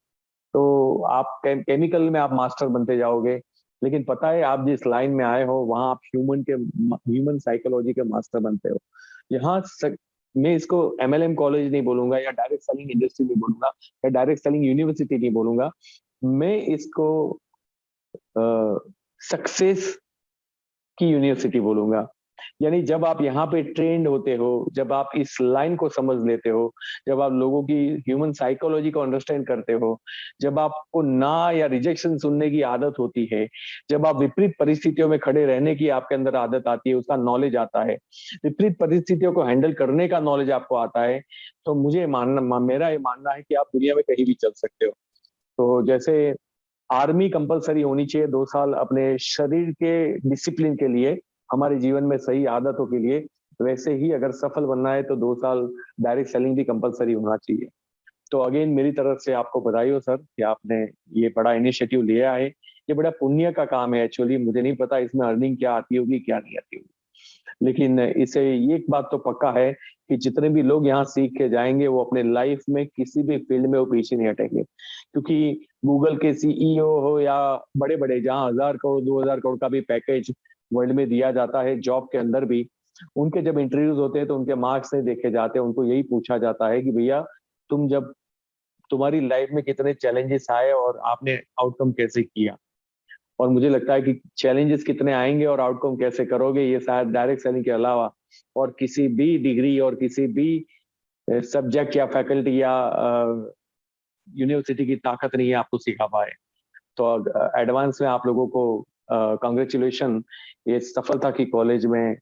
तो आप केमिकल में आप मास्टर बनते जाओगे। लेकिन पता है आप जिस लाइन में आए हो वहां आप ह्यूमन साइकोलॉजी के मास्टर बनते हो। मैं इसको एमएलएम कॉलेज नहीं बोलूंगा, या डायरेक्ट सेलिंग इंडस्ट्री नहीं बोलूंगा, या डायरेक्ट सेलिंग यूनिवर्सिटी नहीं बोलूंगा। मैं इसको सक्सेस की यूनिवर्सिटी बोलूंगा। यानी जब आप यहाँ पे ट्रेंड होते हो, जब आप इस लाइन को समझ लेते हो, जब आप लोगों की ह्यूमन साइकोलॉजी को अंडरस्टैंड करते हो, जब आपको ना या रिजेक्शन सुनने की आदत होती है, जब आप विपरीत परिस्थितियों में खड़े रहने की आपके अंदर आदत आती है, उसका नॉलेज आता है, विपरीत परिस्थितियों को हैंडल करने का नॉलेज आपको आता है, तो मेरा ये मानना है कि आप दुनिया में कहीं भी चल सकते हो। तो जैसे आर्मी कंपलसरी होनी चाहिए 2 साल अपने शरीर के डिसिप्लिन के लिए, हमारे जीवन में सही आदतों के लिए, वैसे ही अगर सफल बनना है तो 2 साल डायरेक्ट सेलिंग भी कंपलसरी होना चाहिए। तो अगेन मेरी तरफ से आपको बधाई हो सर कि आपने ये बड़ा इनिशिएटिव लिया है। ये बड़ा पुण्य का काम है एक्चुअली, मुझे नहीं पता इसमें अर्निंग क्या आती होगी क्या नहीं आती होगी, लेकिन इसे ये एक बात तो पक्का है कि जितने भी लोग यहाँ सीख के जाएंगे वो अपने लाइफ में किसी भी फील्ड में वो पीछे नहीं हटेंगे। क्योंकि गूगल के सीईओ हो या बड़े बड़े, जहाँ 1,000 करोड़ 2,000 करोड़ का भी पैकेज वर्ल्ड में दिया जाता है जॉब के अंदर भी, उनके जब इंटरव्यूज होते हैं तो उनके मार्क्स नहीं देखे जाते, उनको यही पूछा जाता है कि भैया तुम जब तुम्हारी लाइफ में कितने चैलेंजेस आए और आपने आउटकम कैसे किया। और मुझे लगता है कि चैलेंजेस कितने आएंगे और आउटकम कैसे करोगे, ये शायद डायरेक्ट सेलिंग के अलावा और किसी भी डिग्री और किसी भी सब्जेक्ट या फैकल्टी या यूनिवर्सिटी की ताकत नहीं है आपको सिखा पाए। तो एडवांस में आप लोगों को कांग्रेचुलेशन ये सफलता की कॉलेज में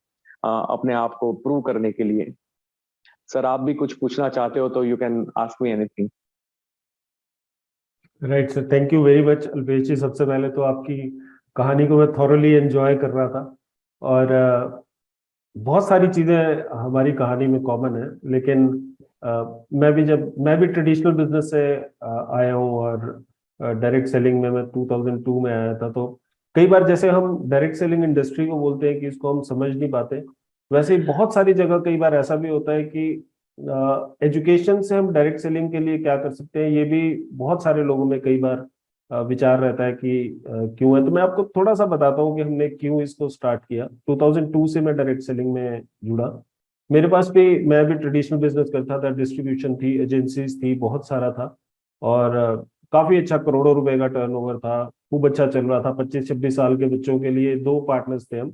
अपने आप को प्रूव करने के लिए। सर आप भी कुछ पूछना चाहते हो तो you can ask me anything. Right sir, thank you very much Alpesh ji. सबसे पहले तो आपकी कहानी को मैं थॉरली एंजॉय कर रहा था, और बहुत सारी चीजें हमारी कहानी में कॉमन है, लेकिन मैं भी ट्रेडिशनल बिजनेस से आया हूँ, और डायरेक्ट सेलिंग में मैं 2002 में आया था। तो कई बार जैसे हम डायरेक्ट सेलिंग इंडस्ट्री को बोलते हैं कि इसको हम समझ नहीं पाते, वैसे ही बहुत सारी जगह कई बार ऐसा भी होता है कि एजुकेशन से हम डायरेक्ट सेलिंग के लिए क्या कर सकते हैं, ये भी बहुत सारे लोगों में कई बार विचार रहता है कि क्यों है। तो मैं आपको थोड़ा सा बताता हूँ कि हमने क्यों इसको स्टार्ट किया। 2002 से मैं डायरेक्ट सेलिंग में जुड़ा। मेरे पास भी, मैं भी ट्रेडिशनल बिजनेस करता था, डिस्ट्रीब्यूशन थी, एजेंसीज थी, बहुत सारा था। और काफी अच्छा करोड़ों रुपए का टर्नओवर था, खूब अच्छा चल रहा था। 25-26 साल के बच्चों के लिए 2 पार्टनर्स थे हम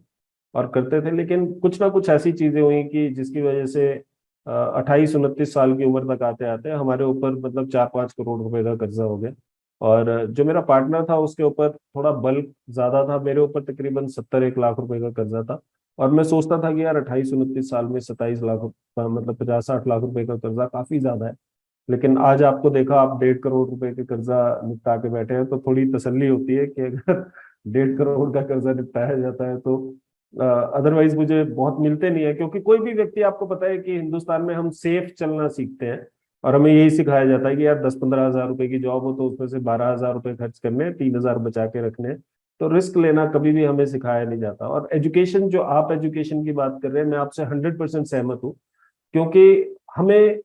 और करते थे। लेकिन कुछ ना कुछ ऐसी चीजें हुई कि जिसकी वजह से 28-29 साल की उम्र तक आते आते हमारे ऊपर मतलब 4-5 करोड़ रुपए का कर्जा हो गया। और जो मेरा पार्टनर था उसके ऊपर थोड़ा बल्क ज्यादा था, मेरे ऊपर तकरीबन 70-1 लाख रुपए का कर्जा था। और मैं सोचता था कि यार 28-29 साल में 27 लाख मतलब 50-60 लाख रुपए का कर्जा काफी ज्यादा है। लेकिन आज आपको देखा, आप 1.5 करोड़ रुपए के कर्जा निपटा के बैठे हैं, तो थोड़ी तसल्ली होती है कि अगर 1.5 करोड़ का कर्जा निपटाया जाता है तो अदरवाइज मुझे बहुत मिलते नहीं है। क्योंकि कोई भी व्यक्ति, आपको पता है कि हिंदुस्तान में हम सेफ चलना सीखते हैं और हमें यही सिखाया जाता है कि यार 10-15 हजार रुपए की जॉब हो तो उसमें से 12 हजार रुपए खर्च करने, 3 हजार बचा के रखने। तो रिस्क लेना कभी भी हमें सिखाया नहीं जाता। और एजुकेशन, जो आप एजुकेशन की बात कर रहे हैं, मैं आपसे 100% सहमत हूँ। क्योंकि हमें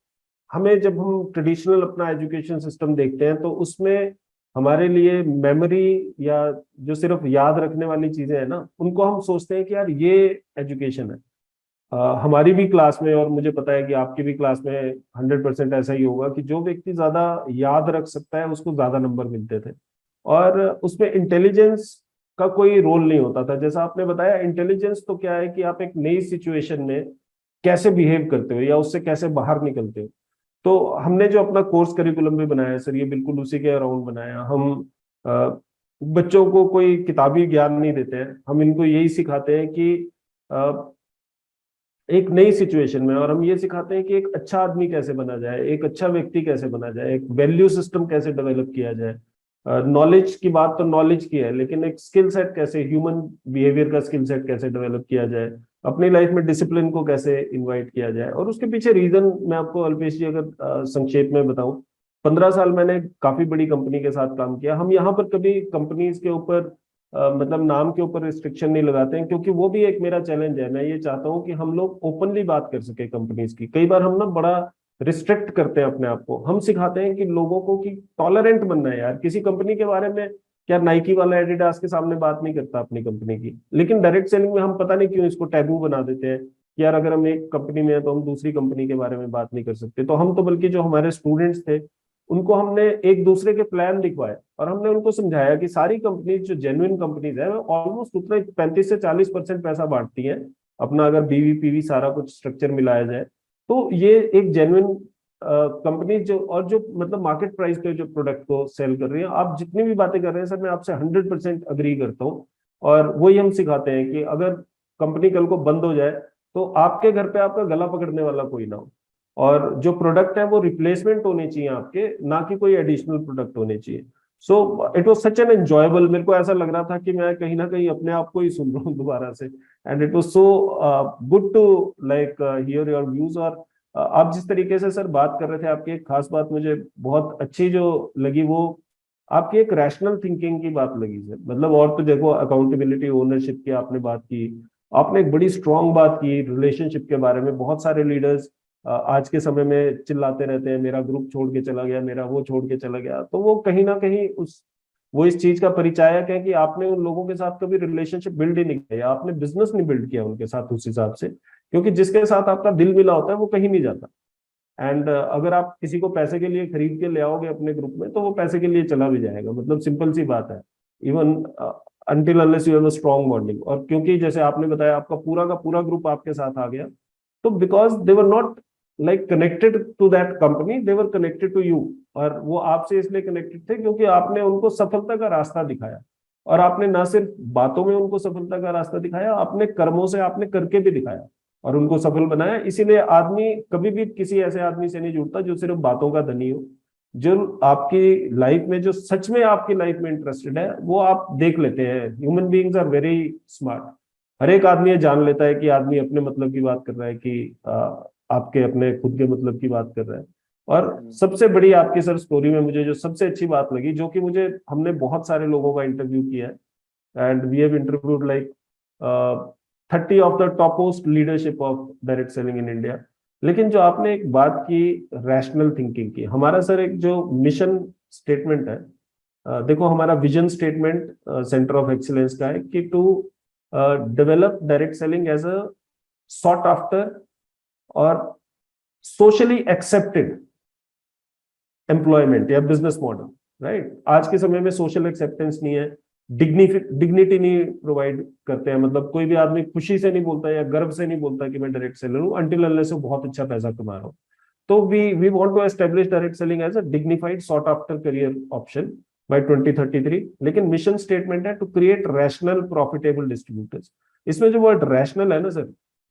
हमें जब हम ट्रेडिशनल अपना एजुकेशन सिस्टम देखते हैं तो उसमें हमारे लिए मेमोरी या जो सिर्फ याद रखने वाली चीजें हैं ना, उनको हम सोचते हैं कि यार ये एजुकेशन है। हमारी भी क्लास में, और मुझे पता है कि आपकी भी क्लास में 100% ऐसा ही होगा कि जो व्यक्ति ज्यादा याद रख सकता है उसको ज्यादा नंबर मिलते थे। और उसमें इंटेलिजेंस का कोई रोल नहीं होता था। जैसा आपने बताया, इंटेलिजेंस तो क्या है कि आप एक नई सिचुएशन में कैसे बिहेव करते हो या उससे कैसे बाहर निकलते हो। तो हमने जो अपना कोर्स करिकुलम भी बनाया है सर, ये बिल्कुल उसी के अराउंड बनाया। हम अ, बच्चों को कोई किताबी ज्ञान नहीं देते हैं, हम इनको यही सिखाते हैं कि एक नई सिचुएशन में, और हम ये सिखाते हैं कि एक अच्छा आदमी कैसे बना जाए, एक अच्छा व्यक्ति कैसे बना जाए, एक वैल्यू सिस्टम कैसे डेवलप किया जाए। नॉलेज की बात तो नॉलेज की है, लेकिन एक स्किल सेट कैसे, ह्यूमन बिहेवियर का स्किल सेट कैसे डेवलप किया जाए, अपनी लाइफ में डिसिप्लिन को कैसे इनवाइट किया जाए। और उसके पीछे रीजन मैं आपको, अल्पेश जी, अगर संक्षेप में बताऊं, 15 साल मैंने काफी बड़ी कंपनी के साथ काम किया। हम यहाँ पर कभी कंपनीज के ऊपर मतलब नाम के ऊपर रिस्ट्रिक्शन नहीं लगाते हैं, क्योंकि वो भी एक मेरा चैलेंज है। मैं ये चाहता हूँ कि हम लोग ओपनली बात कर सके कंपनीज की। कई बार हम ना बड़ा रिस्ट्रिक्ट करते हैं अपने आप को। हम सिखाते हैं कि लोगों को कि टॉलरेंट बनना है यार किसी कंपनी के बारे में। क्या नाइकी वाला एडिडास के सामने बात नहीं करता अपनी कंपनी की, लेकिन डायरेक्ट सेलिंग में हम पता नहीं क्यों इसको टैबू बना देते हैं कि यार अगर हम एक कंपनी में हैं तो हम दूसरी कंपनी के बारे में बात नहीं कर सकते। तो हम तो बल्कि जो हमारे स्टूडेंट्स थे उनको हमने एक दूसरे के प्लान दिखवाए और हमने उनको समझाया कि सारी कंपनीज जो जेन्युइन कंपनीज है ऑलमोस्ट उतना 35 से 40% पैसा बांटती हैं अपना, अगर बीवी पीवी सारा कुछ स्ट्रक्चर मिलाया जाए। तो ये एक जेन्युइन कंपनी जो, और जो मतलब मार्केट प्राइस पे जो प्रोडक्ट को सेल कर रही है। आप जितनी भी बातें कर रहे हैं सर, मैं आपसे 100% अग्री करता हूँ। और वही हम सिखाते हैं कि अगर कंपनी कल को बंद हो जाए तो आपके घर पे आपका गला पकड़ने वाला कोई ना हो। और जो प्रोडक्ट है वो रिप्लेसमेंट होने चाहिए आपके, ना कि कोई एडिशनल प्रोडक्ट होने चाहिए। So it was such an enjoyable, मेरे को ऐसा लग रहा था कि मैं कहीं ना कहीं अपने आप को ही सुन रहा हूँ दोबारा से। And it was so good to like hear your views. और आप जिस तरीके से सर बात कर रहे थे, आपकी एक खास बात मुझे बहुत अच्छी जो लगी, वो आपकी एक रैशनल थिंकिंग की बात लगी सर। मतलब और तो देखो, अकाउंटेबिलिटी, ओनरशिप की आपने बात की, आपने एक बड़ी स्ट्रांग बात की रिलेशनशिप के बारे में। बहुत सारे लीडर्स आज के समय में चिल्लाते रहते हैं, मेरा ग्रुप छोड़ के चला गया, मेरा वो छोड़ के चला गया। तो वो कहीं ना कहीं उस, वो इस चीज का परिचायक है कि आपने उन लोगों के साथ कभी रिलेशनशिप बिल्ड ही नहीं किया, आपने बिजनेस नहीं बिल्ड किया उनके साथ उस हिसाब से। क्योंकि जिसके साथ आपका दिल मिला होता है वो कहीं नहीं जाता। एंड अगर आप किसी को पैसे के लिए खरीद के ले आओगे अपने ग्रुप में तो वो पैसे के लिए चला भी जाएगा। मतलब सिंपल सी बात है। Even until unless you have a strong bonding. और क्योंकि जैसे आपने बताया आपका पूरा का पूरा ग्रुप आपके साथ आ गया, तो because they were not like connected to that company, they were connected to you. और वो आपसे इसलिए कनेक्टेड थे क्योंकि आपने उनको सफलता का रास्ता दिखाया। और आपने ना सिर्फ बातों में उनको सफलता का रास्ता दिखाया, आपने कर्मों से आपने करके भी दिखाया और उनको सफल बनाया। इसीलिए आदमी कभी भी किसी ऐसे आदमी से नहीं जुड़ता जो सिर्फ बातों का धनी हो। जो आपकी लाइफ में, जो सच में आपकी लाइफ में इंटरेस्टेड है, वो आप देख लेते हैं। Human beings are very smart. हर एक आदमी ये जान लेता है कि आदमी अपने मतलब की बात कर रहा है कि आपके अपने खुद के मतलब की बात कर रहा है। और सबसे बड़ी आपकी सर स्टोरी में मुझे जो सबसे अच्छी बात लगी, जो कि मुझे, हमने बहुत सारे लोगों का इंटरव्यू किया है and we have interviewed like 30 of the top most leadership of direct selling in India. लेकिन जो आपने एक बात की रैशनल थिंकिंग की, हमारा सर एक जो मिशन स्टेटमेंट है, देखो हमारा vision statement center of excellence का है कि to develop direct selling as a sought after और सोशली एक्सेप्टेड एम्प्लॉयमेंट या बिजनेस मॉडल, राइट। आज के समय में सोशल एक्सेप्टेंस नहीं है, डिग्निटी नहीं प्रोवाइड करते हैं, मतलब कोई भी आदमी खुशी से नहीं बोलता या गर्व से नहीं बोलता कि मैं डायरेक्ट सेलर हूं अनटिल अनलेस वो बहुत अच्छा पैसा कमा रहा हूं। तो we want to establish direct selling as a dignified sought after career option by 2033। लेकिन मिशन स्टेटमेंट है to create rational profitable distributors. इसमें जो वर्ड रैशनल है ना सर,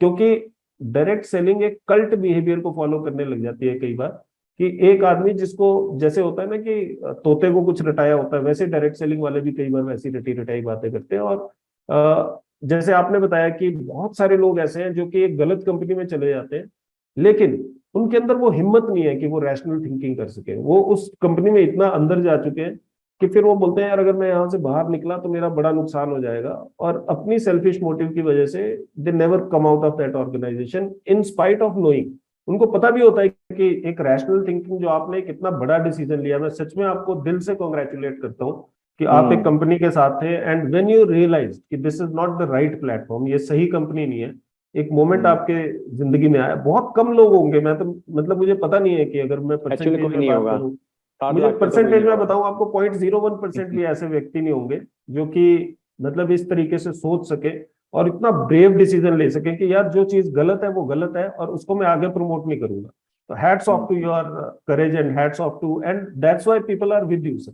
क्योंकि डायरेक्ट सेलिंग एक कल्ट बिहेवियर को फॉलो करने लग जाती है कई बार, कि एक आदमी जिसको जैसे होता है ना कि तोते को कुछ रटाया होता है, वैसे डायरेक्ट सेलिंग वाले भी कई बार वैसी रटी रटाई बातें करते हैं। और जैसे आपने बताया कि बहुत सारे लोग ऐसे हैं जो कि एक गलत कंपनी में चले जाते हैं, लेकिन उनके अंदर वो हिम्मत नहीं है कि वो रैशनल थिंकिंग कर सके। वो उस कंपनी में इतना अंदर जा चुके हैं कि फिर वो बोलते हैं यार अगर मैं यहाँ से बाहर निकला तो मेरा बड़ा नुकसान हो जाएगा, और अपनी सेल्फिश मोटिव की वजह से they never come out of that organisation in spite of knowing. उनको पता भी होता है कि एक रैशनल थिंकिंग जो आपने कितना बड़ा डिसीजन लिया, मैं सच में आपको दिल से कॉन्ग्रेचुलेट करता हूँ कि आप एक कंपनी के साथ थे एंड व्हेन यू रियलाइज कि this is not the right platform, ये सही कंपनी नहीं है, एक मोमेंट आपके जिंदगी में आया। बहुत कम लोग होंगे, मैं तो मतलब मुझे पता नहीं है कि अगर मैं परसेंटेज में बात करूं, मुझे परसेंटेज में बताऊं आपको 0.01% भी ऐसे व्यक्ति नहीं होंगे जो कि मतलब इस तरीके से सोच सके और इतना ब्रेव डिसीजन ले सके कि यार जो चीज गलत है वो गलत है और उसको मैं आगे प्रमोट नहीं करूंगा। तो hats off to your courage and hats off to, and that's why people are with you sir,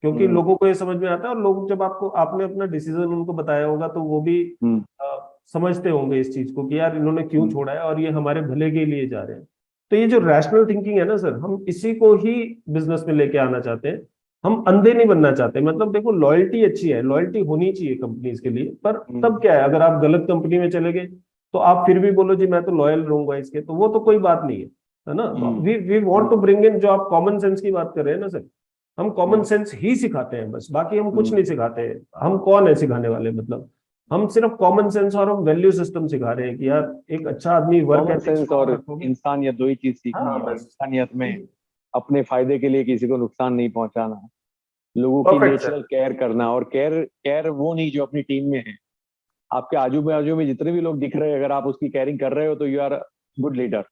क्योंकि लोगों को ये समझ में आता है। और लोग जब आपने अपना डिसीजन उनको बताया होगा तो वो भी समझते होंगे इस चीज को कि यार इन्होंने क्यों छोड़ा है और ये हमारे भले के लिए जा रहे हैं। तो ये जो रैशनल थिंकिंग है ना सर, हम इसी को ही बिजनेस में लेके आना चाहते हैं। हम अंधे नहीं बनना चाहते। मतलब देखो लॉयल्टी अच्छी है, लॉयल्टी होनी चाहिए कंपनीज के लिए, पर तब क्या है अगर आप गलत कंपनी में चले गए तो आप फिर भी बोलो जी मैं तो लॉयल रहूंगा इसके, तो वो तो कोई बात नहीं है ना। We want to bring in, जो आप कॉमन सेंस की बात कर रहे हैं ना सर, हम कॉमन सेंस ही सिखाते हैं बस, बाकी हम कुछ नहीं सिखाते हैं। हम कौन है सिखाने वाले, मतलब हम सिर्फ कॉमन सेंस और हम वैल्यू सिस्टम सिखा रहे हैं कि यार एक अच्छा आदमी वर्क कॉमन एथिक्स सेंस और इंसानियत दो ही चीज सीखनी है। और इंसानियत में अपने फायदे के लिए किसी को नुकसान नहीं पहुंचाना, लोगों की नेचुरल केयर करना। और केयर वो नहीं जो अपनी टीम में है, आपके आजू बाजू में जितने भी लोग दिख रहे हैं, अगर आप उसकी केयरिंग कर रहे हो तो you are good leader.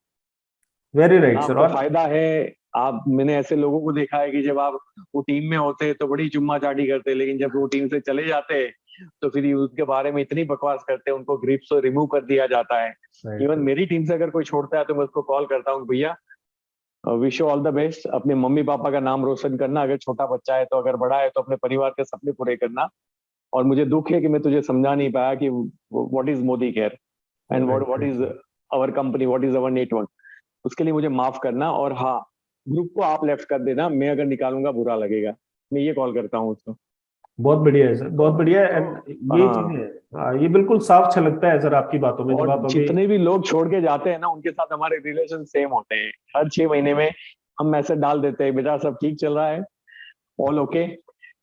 Very right sir. आपका फायदा है। आप, मैंने ऐसे लोगों को देखा है कि जब आप वो टीम में होते तो बड़ी चुम्मा चाटी करते, लेकिन जब वो टीम से चले जाते तो फिर उनके बारे में इतनी बकवास करते, उनको ग्रिप से रिमूव कर दिया जाता है। इवन मेरी टीम से अगर कोई छोड़ता है तो मैं उसको कॉल करता हूँ, भैया wish you all the best, अपने मम्मी पापा का नाम रोशन करना, अगर छोटा बच्चा है तो, अगर बड़ा है तो अपने परिवार के सपने पूरे करना। और मुझे दुख है कि मैं तुझे समझा नहीं पाया कि what is Modi care and what is our company, what is our network. उसके लिए मुझे माफ करना। और हाँ, ग्रुप को आप लेफ्ट कर देना, मैं अगर निकालूंगा बुरा लगेगा। मैं ये कॉल करता हूँ उसको। बहुत बढ़िया है सर, बहुत बढ़िया है। एंड यही चीज है, ये बिल्कुल साफ छलकता है सर आपकी बातों में जब आप अभी। जितने भी लोग छोड़ के जाते हैं ना, उनके साथ हमारे रिलेशन सेम होते हैं। हर 6 महीने में हम मैसेज डाल देते हैं, बेटा सब ठीक चल रहा है, ऑल ओके।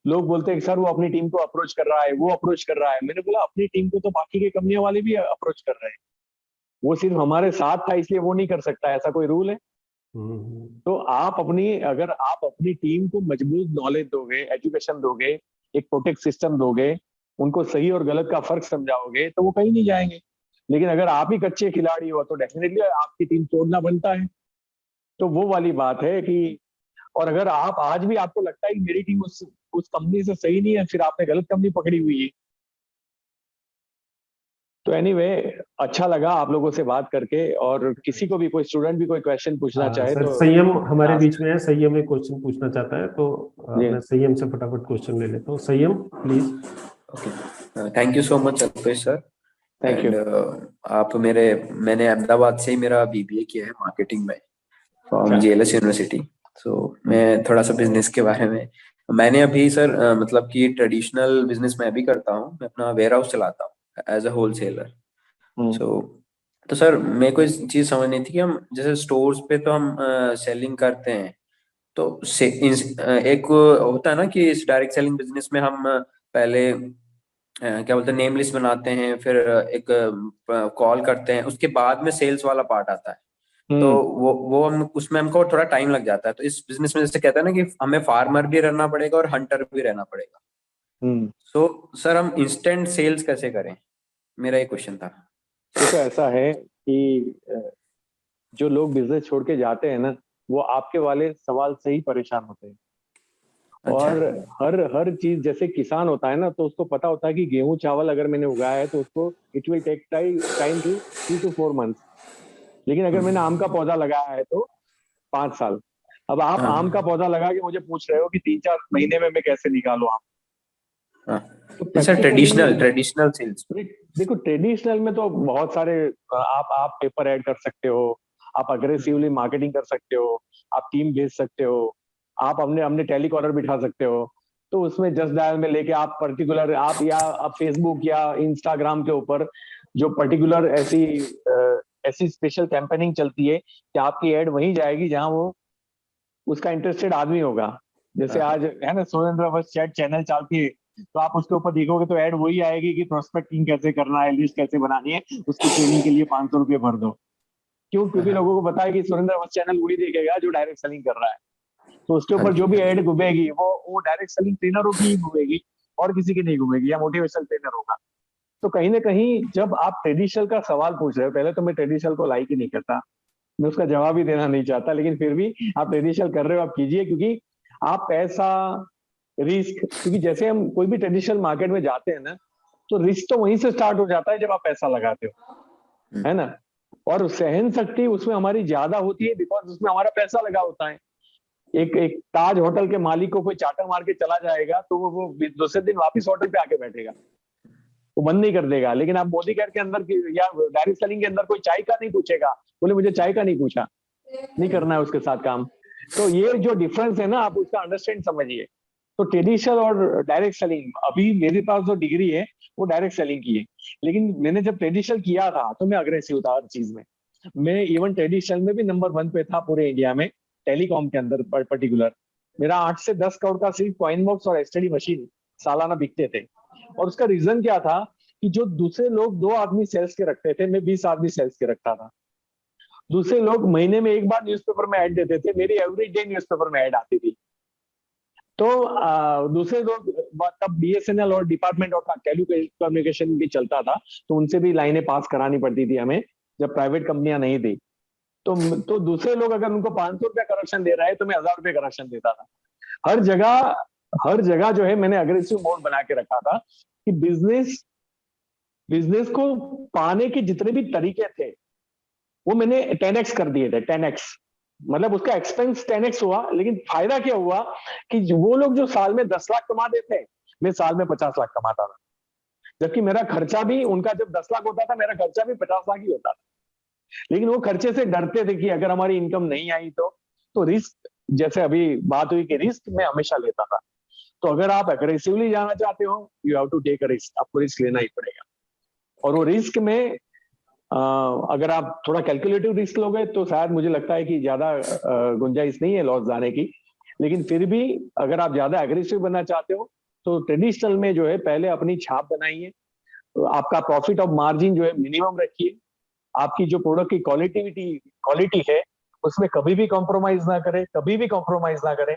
लोग बोलते हैं सर वो अपनी टीम को अप्रोच कर रहा है, वो अप्रोच कर रहा है। मैंने बोला अपनी टीम को तो बाकी के कंपनियों वाले भी अप्रोच कर रहे हैं, वो सिर्फ हमारे साथ था इसलिए वो नहीं कर सकता, ऐसा कोई रूल है? तो आप अपनी, अगर आप अपनी टीम को मजबूत नॉलेज दोगे, एजुकेशन दोगे, एक प्रोटेक्ट सिस्टम दोगे, उनको सही और गलत का फर्क समझाओगे, तो वो कहीं नहीं जाएंगे। लेकिन अगर आप ही कच्चे खिलाड़ी हो तो डेफिनेटली आपकी टीम तोड़ना बनता है। तो वो वाली बात है कि, और अगर आप आज भी आपको लगता है कि मेरी टीम उस कंपनी से सही नहीं है, फिर आपने गलत कंपनी पकड़ी हुई है। तो एनीवे, अच्छा लगा आप लोगों से बात करके। और किसी को भी, कोई स्टूडेंट भी कोई क्वेश्चन पूछना चाहे सर, तो संयम हमारे बीच में है, संयम एक क्वेश्चन पूछना चाहता है तो जी। मैं संयम से फटाफट क्वेश्चन ले लेता हूँ। संयम please. Okay, thank you so much Alpesh sir. Thank you. आप मैंने अहमदाबाद से ही मेरा बीबीए किया है मार्केटिंग में फ्रॉम जीएलएस यूनिवर्सिटी। सो मैं थोड़ा सा बिजनेस के बारे में, मैंने अभी सर मतलब कि ट्रेडिशनल बिजनेस मैं भी करता हूँ, मैं अपना वेयर हाउस चलाता हूँ एज अ होलसेलर। सो तो सर मेरे को इस चीज समझनी थी कि हम जैसे स्टोर्स पे तो हम सेलिंग करते हैं, तो एक होता है ना कि इस डायरेक्ट सेलिंग बिजनेस में हम पहले क्या बोलते हैं, नेम लिस्ट बनाते हैं, फिर एक कॉल करते हैं, उसके बाद में सेल्स वाला पार्ट आता है। तो वो हम उसमें हमको थोड़ा टाइम लग जाता है। तो इस बिजनेस में जैसे कहते हैं ना कि हमें फार्मर भी रहना पड़ेगा और हंटर भी रहना पड़ेगा। सो सर हम इंस्टेंट सेल्स कैसे करें, मेरा ये क्वेश्चन था। देखो ऐसा है कि जो लोग बिजनेस छोड़ के जाते हैं ना, वो आपके वाले सवाल से ही परेशान होते हैं। अच्छा। और हर हर चीज, जैसे किसान होता है ना, तो उसको पता होता है कि गेहूं चावल अगर मैंने उगाया है तो उसको it will take time to 3 to 4 months। लेकिन अगर मैंने आम का पौधा लगाया है तो 5 साल। अब आप आम का हाँ पौधा लगा के मुझे पूछ रहे हो कि 3-4 महीने में मैं कैसे निकालू आम। हाँ। तो सर प्रैक्टिकली ट्रेडिशनल सेल्स। देखो, ट्रेडिशनल में तो बहुत सारे आप पेपर ऐड कर सकते हो, आप अग्रेसिवली मार्केटिंग कर सकते हो, आप टीम भेज सकते हो, आप अपने अपने टेलीकॉलर बिठा सकते हो। तो उसमें जस्ट डायल में लेके आप पर्टिकुलर आप या आप फेसबुक या इंस्टाग्राम के ऊपर जो पर्टिकुलर ऐसी स्पेशल कैंपेनिंग चलती है कि आपकी एड वहीं जाएगी जहां वो उसका इंटरेस्टेड आदमी होगा। जैसे आज है ना, सुरेंद्र बस चैट चैनल चलती है, तो आप उसके ऊपर देखोगे तो ऐड वही आएगी कि प्रोस्पेक्टिंग कैसे करना है, लिस्ट कैसे बनानी है, उसकी ट्रेनिंग के लिए 500 रुपये भर दो। क्यों? क्योंकि लोगों को पता है कि सुरेंद्र बस चैनल वही देखेगा जो डायरेक्ट सेलिंग कर रहा है। तो उसके हाँ ऊपर जो जी भी हाँ जी। एड घूमेगी वो डायरेक्ट सेलिंग ट्रेनरों की ही घूमेगी, और किसी की नहीं घूमेगी, या मोटिवेशनल ट्रेनर होगा। तो कहीं ना कहीं जब आप ट्रेडिशनल का सवाल पूछ रहे हो, पहले तो मैं ट्रेडिशनल को लाइक ही नहीं करता, मैं उसका जवाब ही देना नहीं चाहता, लेकिन फिर भी आप ट्रेडिशनल कर रहे हो, आप कीजिए। क्योंकि आप पैसा, रिस्क, क्योंकि जैसे हम कोई भी ट्रेडिशनल मार्केट में जाते हैं ना, तो रिस्क तो वहीं से स्टार्ट हो जाता है जब आप पैसा लगाते हो, है ना। और सहन शक्ति उसमें हमारी ज्यादा होती है, बिकॉज उसमें हमारा पैसा लगा होता है। एक एक ताज होटल के मालिक को कोई चाटा मार के चला जाएगा तो वो दूसरे दिन वापस होटल पे आके बैठेगा, वो बंद नहीं कर देगा। लेकिन आप मोदी केयर के अंदर या डायरेक्ट सेलिंग के अंदर कोई चाय का नहीं पूछेगा, बोले मुझे चाय का नहीं पूछा, नहीं करना है उसके साथ काम। तो ये जो डिफरेंस है ना, आप उसका अंडरस्टैंड समझिए। तो ट्रेडिशनल और डायरेक्ट सेलिंग, अभी मेरे पास जो डिग्री है वो डायरेक्ट सेलिंग की है, लेकिन मैंने जब ट्रेडिशनल किया था तो मैं अग्रेसिव था हर चीज में। मैं इवन ट्रेडिशनल में भी नंबर 1 पे था पूरे इंडिया में, टेलीकॉम के अंदर पर्टिकुलर। मेरा 8 से 10 करोड़ का सिर्फ कॉइन बॉक्स और एसटीडी मशीन सालाना बिकते थे। और उसका रीजन क्या था कि जो दूसरे लोग 2 आदमी सेल्स के रखते थे, मैं 20 आदमी सेल्स के रखता था। दूसरे लोग महीने में एक बार न्यूज़पेपर में ऐड देते थे, मेरी एवरी डे न्यूज़पेपर में ऐड आती थी। तो दूसरे लोग, तब बीएसएनएल और डिपार्टमेंट ऑफ टेलीकम्युनिकेशन भी चलता था, तो उनसे भी लाइनें पास करानी पड़ती थी हमें, जब प्राइवेट कंपनियां नहीं थी। तो दूसरे लोग अगर उनको 500 रुपया करेक्शन दे रहा है तो मैं 1000 रुपये करेक्शन देता था। हर जगह, हर जगह जो है मैंने अग्रेसिव मोड बना के रखा था कि बिजनेस बिजनेस को पाने के जितने भी तरीके थे वो मैंने 10x कर दिए थे। 10x मतलब उसका एक्सपेंस 10x हुआ, लेकिन फायदा क्या हुआ कि वो लोग जो साल में 10 लाख कमाते थे, मैं साल में 50 लाख कमाता था। जबकि मेरा खर्चा भी, उनका जब 10 लाख होता था, मेरा खर्चा भी 50 लाख ही होता था। लेकिन वो खर्चे से डरते थे कि अगर हमारी इनकम नहीं आई तो रिस्क, जैसे अभी बात हुई कि रिस्क मैं हमेशा लेता था। तो अगर आप अग्रेसिवली जाना चाहते हो, you have to take a risk, आपको रिस्क लेना ही पड़ेगा। और वो रिस्क में अगर आप थोड़ा कैलकुलेटिव रिस्क लोगे तो शायद मुझे लगता है कि ज्यादा गुंजाइश नहीं है लॉस जाने की। लेकिन फिर भी अगर आप ज्यादा एग्रेसिव बनना चाहते हो तो ट्रेडिशनल में जो है पहले अपनी छाप बनाइए, तो आपका प्रॉफिट ऑफ मार्जिन जो है मिनिमम रखिए, आपकी जो प्रोडक्ट की क्वालिटी है उसमें कभी भी कॉम्प्रोमाइज ना करें, कभी भी कॉम्प्रोमाइज ना करें,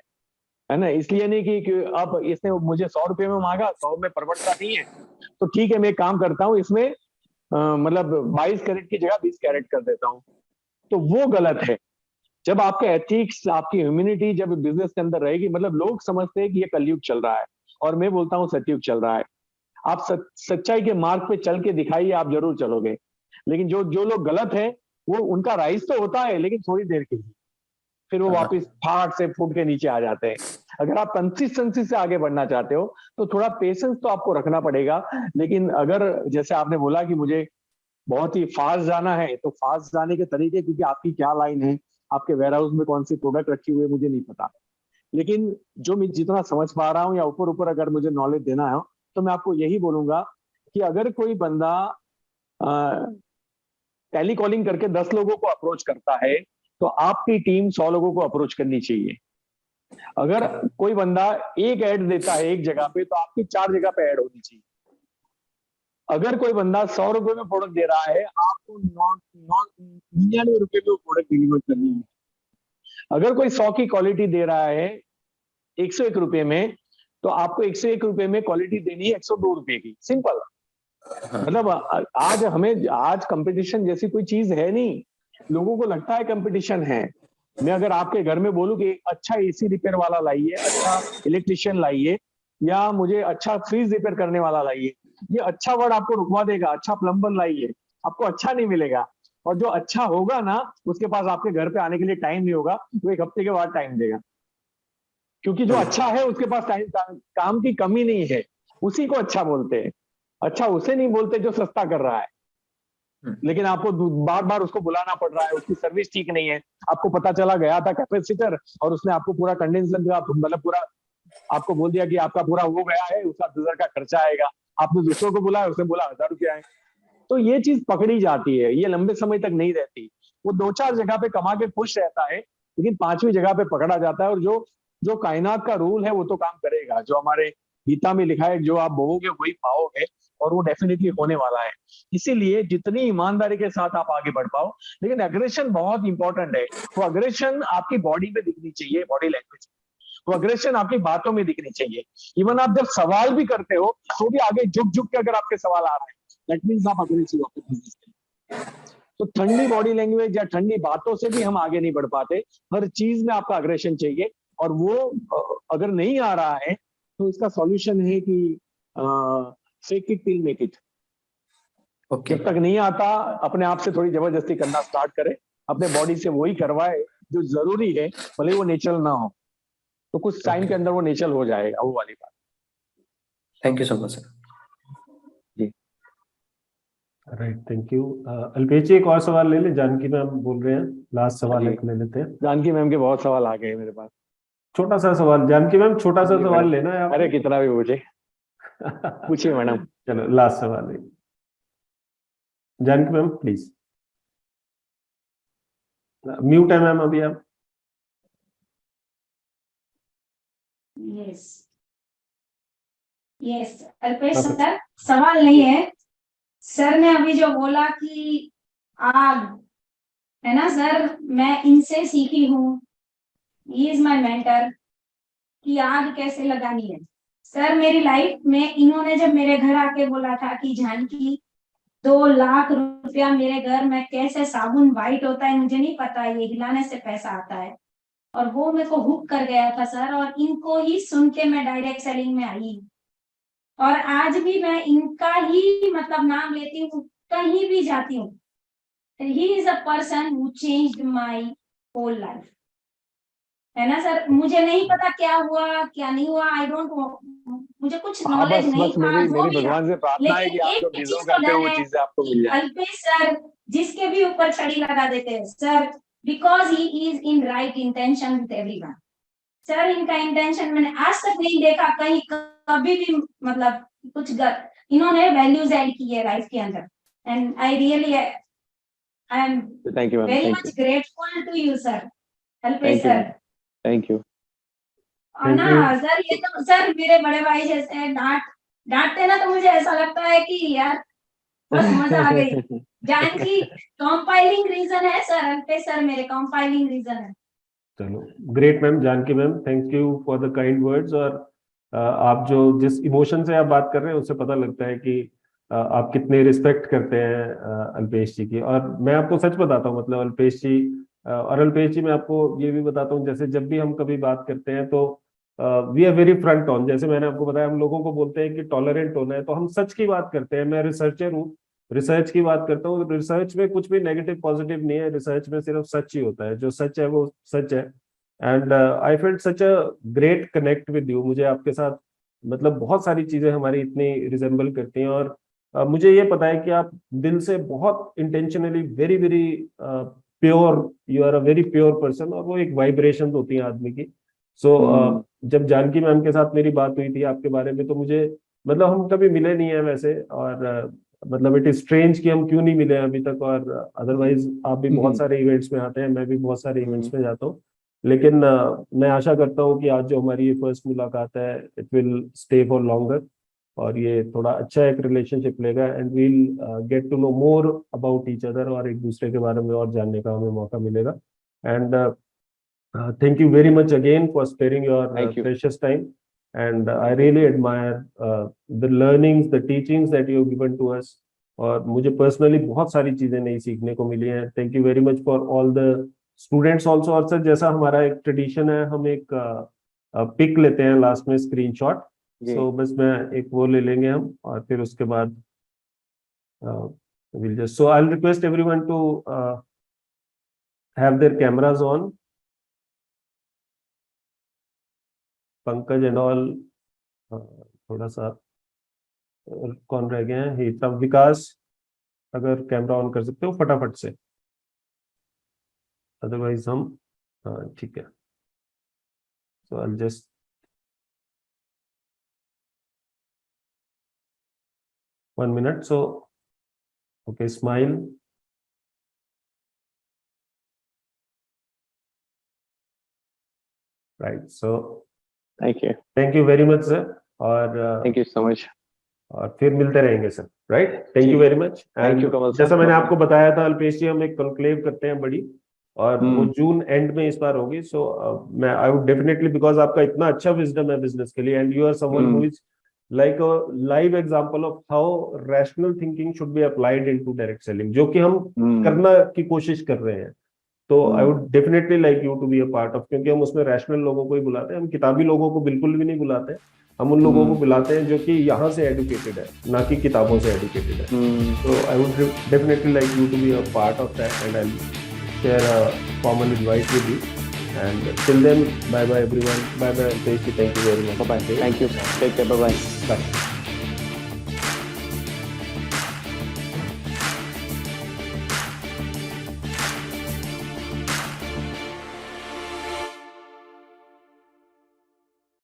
है ना। इसलिए नहीं कि अब इसने मुझे 100 रुपये में मांगा, 100 में प्रवणता नहीं है, तो ठीक है मैं एक काम करता हूँ इसमें मतलब 22 कैरेट की जगह 20 कैरेट कर देता हूँ, तो वो गलत है। जब आपके एथिक्स, आपकी ह्यूमैनिटी जब बिजनेस के अंदर रहेगी, मतलब लोग समझते हैं कि ये कलयुग चल रहा है, और मैं बोलता हूँ सतयुग चल रहा है। आप सच्चाई के मार्ग पे चल के दिखाइए, आप जरूर चलोगे। लेकिन जो जो लोग गलत है, वो उनका राइज तो होता है लेकिन थोड़ी देर के लिए, फिर वो वापस फाट से फूट के नीचे आ जाते हैं। अगर आप कंसिस्टेंसी से आगे बढ़ना चाहते हो तो थोड़ा पेशेंस तो आपको रखना पड़ेगा। लेकिन अगर जैसे आपने बोला कि मुझे बहुत ही फास्ट जाना है, तो फास्ट जाने के तरीके, क्योंकि आपकी क्या लाइन है, आपके वेयर हाउस में कौन सी प्रोडक्ट रखी हुई है, मुझे नहीं पता। लेकिन जो मैं जितना समझ पा रहा हूँ या ऊपर ऊपर अगर मुझे नॉलेज देना है, तो मैं आपको यही बोलूंगा कि अगर कोई बंदा टेली कॉलिंग करके 10 लोगों को अप्रोच करता है, तो आपकी टीम 100 लोगों को अप्रोच करनी चाहिए। अगर कोई बंदा एक ऐड देता है एक जगह पे, तो आपकी 4 जगह पे ऐड होनी चाहिए। अगर कोई बंदा 100 रुपए में प्रोडक्ट दे रहा है, आपको 99 रुपए में वो प्रोडक्ट डिलीवर करनी है। अगर कोई 100 की क्वालिटी दे रहा है 101 रुपए में, तो आपको 101 रुपए में क्वालिटी देनी है 102 रुपए की। सिंपल। मतलब आज कंपटीशन जैसी कोई चीज है नहीं। लोगों को लगता है कंपटीशन है। मैं अगर आपके घर में बोलूं कि अच्छा एसी रिपेयर वाला लाइए, अच्छा इलेक्ट्रिशियन लाइए, या मुझे अच्छा फ्रीज रिपेयर करने वाला लाइए, ये अच्छा वर्ड आपको रुकवा देगा। अच्छा प्लम्बर लाइए, आपको अच्छा नहीं मिलेगा। और जो अच्छा होगा ना, उसके पास आपके घर पे आने के लिए टाइम नहीं होगा, वो 1 हफ्ते के बाद टाइम देगा। क्योंकि जो अच्छा है उसके पास काम की कमी नहीं है, उसी को अच्छा बोलते हैं। अच्छा उसे नहीं बोलते जो सस्ता कर रहा है, लेकिन आपको बार बार उसको बुलाना पड़ रहा है, उसकी सर्विस ठीक नहीं है। आपको पता चला गया था कैपेसिटर, और उसने आपको पूरा कंडेंसर मतलब पूरा आपको बोल दिया कि आपका पूरा वो गया है, उसका 10,000 का खर्चा आएगा। आपने दूसरों को बुलाया, उसने बोला 1,000 रुपया है। तो ये चीज पकड़ी जाती है, ये लंबे समय तक नहीं रहती। वो 2-4 जगह पे कमा के खुश रहता है, लेकिन 5वीं जगह पे पकड़ा जाता है। और जो जो कायनात का रूल है वो तो काम करेगा। जो हमारे गीता में लिखा है, जो आप बोओगे वही पाओगे, और वो डेफिनेटली होने वाला है। इसीलिए जितनी ईमानदारी के साथ आप आगे बढ़ पाओ, लेकिन अग्रेशन बहुत इंपॉर्टेंट है। वो अग्रेशन आपकी बॉडी में दिखनी चाहिए, बॉडी लैंग्वेज। वो अग्रेशन आपकी बातों में दिखनी चाहिए। इवन आप जब सवाल भी करते हो, तो भी आगे झुक झुक के अगर आपके सवाल आ रहा है, दैट मीन्स आप अग्रेसिव हो अपने बिजनेस में। तो ठंडी बॉडी लैंग्वेज या ठंडी बातों से भी हम आगे नहीं बढ़ पाते। हर चीज में आपका अग्रेशन चाहिए, और वो अगर नहीं आ रहा है, तो इसका सॉल्यूशन है कि fake it till make it. Okay. जब तक नहीं आता, अपने आप से थोड़ी जबरदस्ती करना स्टार्ट करे, अपने बॉडी से वही करवाए जो जरूरी है, भले वो नेचुरल ना हो। तो कुछ टाइम के अंदर वो नेचुरल हो जाएगा, वो वाली बात। Thank you so much sir. Right, thank you. Alpesh ji, एक और सवाल ले ले। जानकी मैम बोल रहे हैं, लास्ट सवाल जी। एक ले लेते हैं। जानकी मैम के बहुत सवाल आ गए मेरे पास। छोटा सा सवाल जानकी मैम, छोटा सा जी सवाल मैडम। लेना है आप। अरे कितना भी पूछे, पूछिए मैडम। चलो लास्ट सवाल है, जानकी मैम प्लीज। म्यूट है मैम अभी आप। यस यस अल्पेश सर, सवाल नहीं है सर ने अभी जो बोला कि आग है ना सर, मैं इनसे सीखी हूँ, ही इज माय मेंटर, कि आग कैसे लगानी है। सर मेरी लाइफ में इन्होंने जब मेरे घर आके बोला था कि जानकी 2 लाख रुपया मेरे घर में कैसे साबुन व्हाइट होता है मुझे नहीं पता, ये हिलाने से पैसा आता है, और वो मेरे को हुक कर गया था सर। और इनको ही सुन के मैं डायरेक्ट सेलिंग में आई, और आज भी मैं इनका ही मतलब नाम लेती हूँ, कहीं भी जाती हूँ। He is a person who changed my whole life, है ना सर। मुझे नहीं पता क्या हुआ क्या नहीं हुआ, आई डोंट, मुझे कुछ हाँ, नॉलेज बस नहीं बस था मेरी जो मेरी भी था, भगवान से प्रार्थना है कि लेकिन आप जो एक डिजर्व चीज तो करते हो डर वो है, चीजें आपको मिल जाए। अल्पेश सर जिसके भी ऊपर छड़ी लगा देते हैं sir, because he is in right intention with everyone. Sir इनका इंटेंशन मैंने आज तक नहीं देखा कहीं, कभी भी मतलब कुछ इन्होंने वैल्यूज ऐड की है लाइफ के अंदर, and I really I am thank you ma'am, very thank much you, grateful to you sir, thank Alpesh you, sir. Thank you. और ना सर ये तो सर मेरे बड़े भाई जैसे हैं, डांटते ना तो मुझे ऐसा लगता है कि यार बस मजा आ गई। जानकी कंपाइलिंग रीजन है सर, अल्पेश सर मेरे कंपाइलिंग रीजन है। चलो great ma'am, Janaki ma'am thank you for the kind words. और आप जो जिस इमोशन से आप बात कर रहे हैं उससे पता लगता है कि आप कितने रिस्पेक्ट करते हैं अल्पेश जी की। और मैं आपको सच बताता हूँ, मतलब अल्पेश जी और अल्पेश जी मैं आपको ये भी बताता हूँ, जैसे जब भी हम कभी बात करते हैं तो we are very front on. जैसे मैंने आपको बताया, हम लोगों को बोलते हैं कि टॉलरेंट होना है, तो हम सच की बात करते हैं। मैं रिसर्चर हूँ, रिसर्च की बात करता हूँ। रिसर्च में कुछ भी नेगेटिव पॉजिटिव नहीं है, रिसर्च में सिर्फ सच ही होता है। जो सच है वो सच है। And I felt such a great connect with you. मुझे आपके साथ मतलब बहुत सारी चीजें हमारी इतनी रिजेंबल करती हैं। और मुझे ये पता है कि आप दिल से बहुत intentionally very very pure, you are a very pure person, और वो एक वाइब्रेशन होती है आदमी की। सो जब जानकी मैम के साथ मेरी बात हुई थी आपके बारे में, तो मुझे मतलब हम कभी मिले नहीं है वैसे, और मतलब इट इज स्ट्रेंज कि हम क्यों नहीं मिले अभी तक। और अदरवाइज आप भी बहुत सारे इवेंट्स में आते हैं, मैं भी बहुत सारे इवेंट्स में जाता हूँ। लेकिन मैं आशा करता हूँ कि आज जो हमारी ये फर्स्ट मुलाकात है, it will stay for longer. और ये थोड़ा अच्छा एक रिलेशनशिप लेगा and we'll get to know more about each other, और एक दूसरे के बारे में और जानने का हमें मौका मिलेगा. And thank you very much again for sparing your Thank you. precious time, and I really admire the learnings, the teachings that you have given to us. और मुझे पर्सनली बहुत सारी चीजें नई सीखने को मिली हैं. Thank you very much for all the students also. और सर, जैसा हमारा एक ट्रेडिशन है, हम एक पिक लेते हैं लास्ट में, स्क्रीनशॉट. सो बस मैं एक वो ले लेंगे हम, और फिर उसके बाद will just, so I will request everyone to have their cameras on. Pankaj and all, थोड़ा सा कौन रह गए हैं, हिता, विकास, अगर कैमरा ऑन कर सकते हो फटाफट से, अदरवाइज हम, हाँ ठीक है. So I just, one minute. So okay, smile. Right. So thank you very much sir. और यू सो मच. और फिर मिलते रहेंगे सर. Right. Thank you very much. Thank you Kamal sir. जैसा मैंने आपको बताया था अल्पेश जी, हम एक कॉन्क्लेव करते हैं बड़ी, और वो जून एंड में इस बार होगी. सो मैं, आई वुड डेफिनेटली, बिकॉज आपका इतना अच्छा विजडम है बिजनेस के लिए, and you are someone who is like a live example of how rational thinking should be applied into direct selling, जो कि हम करना की कोशिश कर रहे हैं. तो I would definitely like you to be a part of, क्योंकि हम उसमें रैशनल लोगों को ही बुलाते हैं, हम किताबी लोगों को बिल्कुल भी नहीं बुलाते. हम उन लोगों को बुलाते हैं जो कि यहाँ से एडुकेटेड है, ना कि किताबों से एडुकेटेड है. तो I would definitely like you to be a part of that, and I will share a formal invite with you. And till then, bye bye everyone. Bye bye. Thank you very much. Bye. Thank you. Take care. Bye bye. Bye.